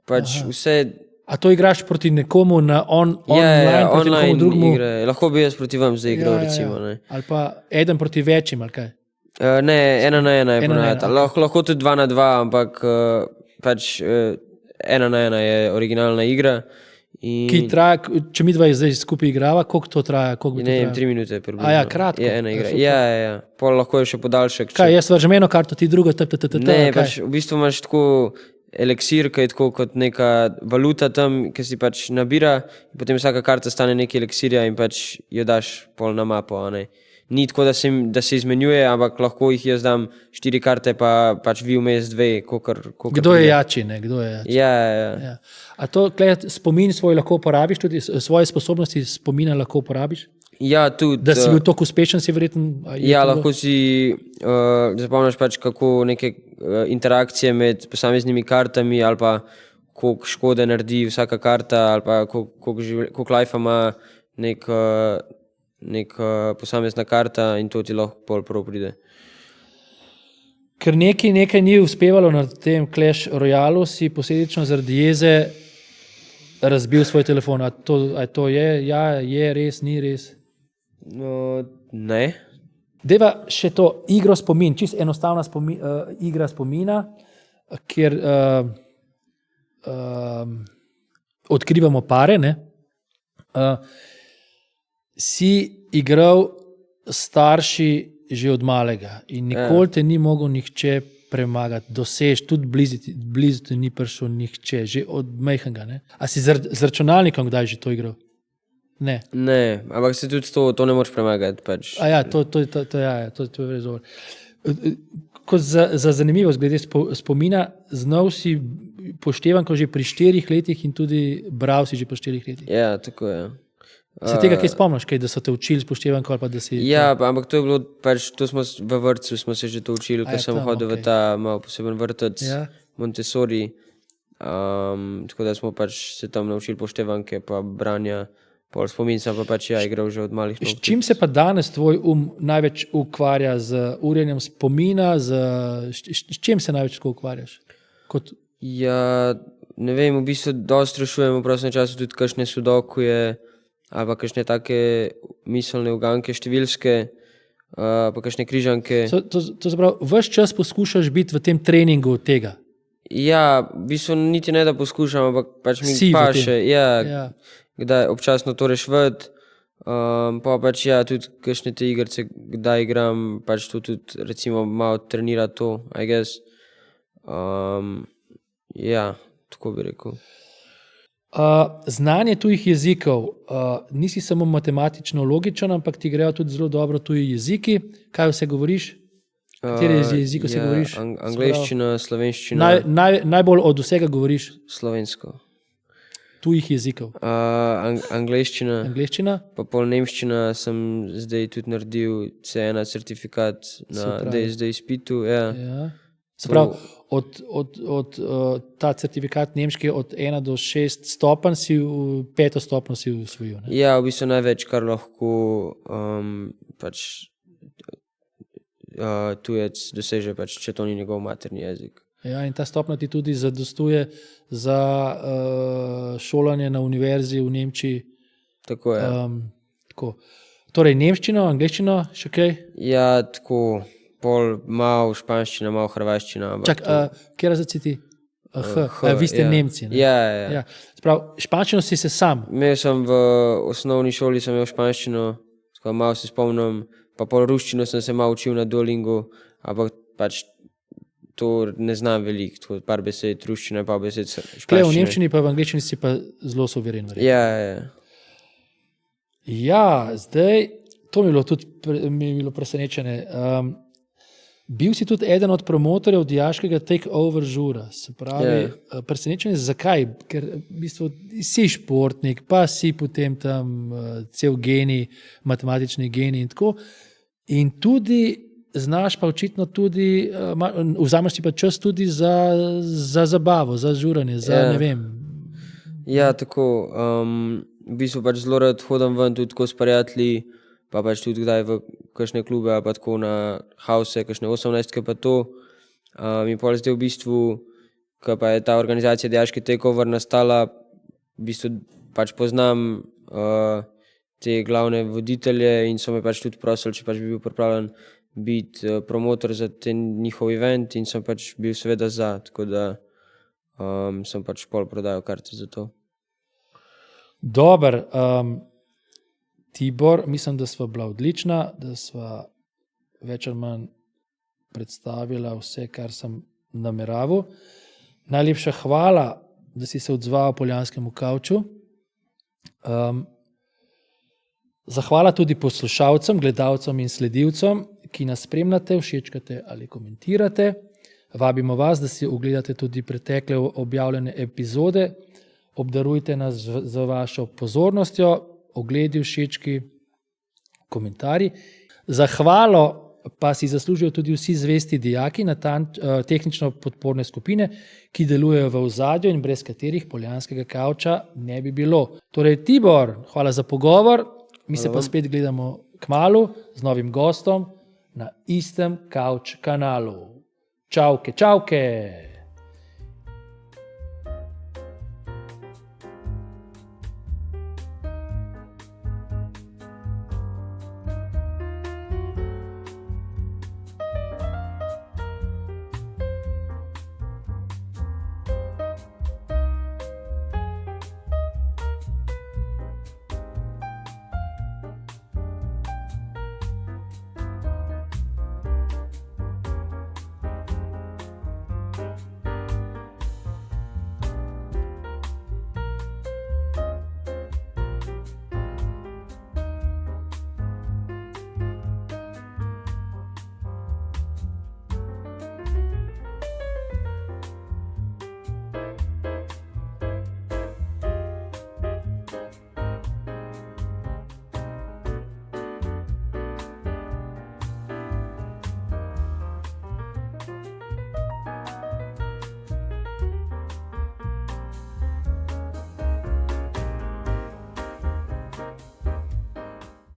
pač vse... A to igraš proti nekomu na online, proti nekomu drugemu? Igre. Lahko bi jaz proti vam zdaj igral, recimo. Ne. Ali pa eden proti večjim, ali kaj? Ne, 1-1 je ponavljati. Lahko tudi 2-2, ampak pač 1-1 je originalna igra. Ki traja, če mi dva zdaj skupaj igrava, koliko to traja? 3 minute približno. Ja, kratko. Je ena igra. Ja. Pol lahko je še podaljšek. Kaj, jaz vržem eno karto, ti drugo, Ne, pač v bistvu imaš tako eliksir, ki je tako kot neka valuta tam, ki si pač nabira, potem vsaka karta stane nekaj eliksirja in pač jo daš pol na mapo, a ne. Ni tako, da se izmenjuje, ampak lahko jih jaz dam 4 karte, pa pač vi vmes 2, kolikor Kdo je jači, ne? Kdo je jači. Ja. A to spomin svoj lahko uporabiš, tudi svoje sposobnosti spomina lahko uporabiš? Ja, tudi. Da si bil toliko uspešen, si verjetno... Ja, lahko si zapomniš pač kako neke interakcije med posameznimi kartami ali pa koliko škode naredi vsaka karta ali pa koliko life ima neka posamezna karta in to ti lahko pol prav pride. Ker nekaj ni uspevalo na tem Clash Royalu, si posledično zaradi jeze razbil svoj telefon. A to je? Ja, je res, ni res? No, ne. Deva še to igro spomin, čisto enostavna igra spomina, kjer odkrivamo pare, ne? Si igral starši že od malega in nikoli te ni mogel nihče premagati, dosež, tudi blizu te ni prišel nihče, že od majhnega, ne? A si z računalnikom kdaj že to igral? Ne, ampak se tudi to ne moreš premagati. Pač. To je res dobro. Kot za zanimivost glede spomina, znal si poštevanko že pri 4 letih in tudi bral si že po 4 letih. Ja, tako je. Se tega kaj spomniš, da so te učili s poštevanko ali pa da si... Ja, ampak to je bilo, pač to smo v vrtcu smo se že to učili, ker sem hodil v ta malo poseben vrtec, Montessori, tako da smo pač se tam naučili poštevanke pa branja. Pol spomin sem pa pač igral že od malih nog. S čim se pa danes tvoj največ ukvarja? Z urjenjem spomina? S čim se največ ukvarjaš? Ja, ne vem, v bistvu dosti rešujem v prostem času tudi kakšne sudokuje ali pa kakšne take miselne uganke, številske, pa kakšne križanke. To se pravi, ves čas poskušaš biti v tem treningu tega? Ja, v bistvu niti ne da poskušam, ampak pač mi paše. Ja. Kdaj občasno to rešvati, Pa pač ja, tudi kakšne te igrice, kdaj igram, pač to tudi recimo malo trenira to, I guess. Ja, tako bi rekel. Znanje tujih jezikov. Nisi samo matematično logičen, ampak ti grejo tudi zelo dobro tuji jeziki. Kaj vse govoriš? Kateri jezikov se govoriš? Angleščina, slovenščina, Najbolj od vsega govoriš slovensko. tujih jezikov. Angleščina, Angleščina? pa pol nemščina sem zdaj tudi naredil C1 certifikat na DSD izpitu. Ja. Ja. Se pravi, ta certifikat nemški od 1 do 6 stopenj si v 5. stopnjo si usvojil. Ne? Ja, v bistvu največ, kar lahko pač tujec doseže, pač, če to ni njegov materni jezik. Ja, in ta stopnja ti tudi zadostuje za šolanje na univerzi v Nemčiji. Tako je. Tako. Torej, nemščino, angleščino, še kaj? Ja, tako, pol malo španščina, malo hrvaščina. Čak, kje razlici ti? Vi ste ja. Nemci. Ne? Ja. Sprav, španščino si se sam. Imel sem v osnovni šoli sem imel španščino, tako malo se spomnim, pa pol ruščino sem se malo učil na Duolingu, ampak pač to ne znam veliko, tako par besed ruščine, pa besed španščine. Klej, v nemščini pa v angleščini si pa zelo suveren. Ja. Ja, zdaj, to mi je bilo presenečenje. Bil si tudi eden od promotorjev dijaškega take-over žura. Se pravi, presenečenje zakaj? Ker v bistvu si športnik, pa si potem tam cel genij, matematični genij in tako. In tudi znaš pa očitno tudi, vzameš si pa čas tudi za zabavo, za žuranje, ne vem. Ja, tako. V bistvu pač zelo rad hodim ven tudi tako s prijatelji, pa pač tudi kdaj v kakšne klube, pa tako na house, kakšne 18-ke pa to. In pol zdaj v bistvu, ko pa je ta organizacija dijaški takeover nastala, v bistvu pač poznam te glavne voditelje in so me pač tudi prosili, če pač bi bil pripravljen biti promotor za ten njihov event in sem pač bil seveda za, tako da sem pač pol prodajal karte za to. Dober, Tibor, mislim, da sva bila odlična, da sva več ali manj predstavila vse, kar sem nameraval. Najlepša hvala, da si se odzval Poljanskemu kavču. Zahvala tudi poslušalcem, gledalcem in sledilcem, ki nas spremljate, všečkate ali komentirate. Vabimo vas, da si ogledate tudi pretekle objavljene epizode. Obdarujte nas z vašo pozornostjo, ogledi, všečki, komentarji. Zahvalo pa si zaslužijo tudi vsi zvesti dijaki na tehnično podporne skupine, ki delujejo v ozadju in brez katerih Poljanskega kavča ne bi bilo. Torej, Tibor, hvala za pogovor. Mi se pa spet gledamo kmalu z novim gostom na istem Kavč kanalu. Čauke, čauke!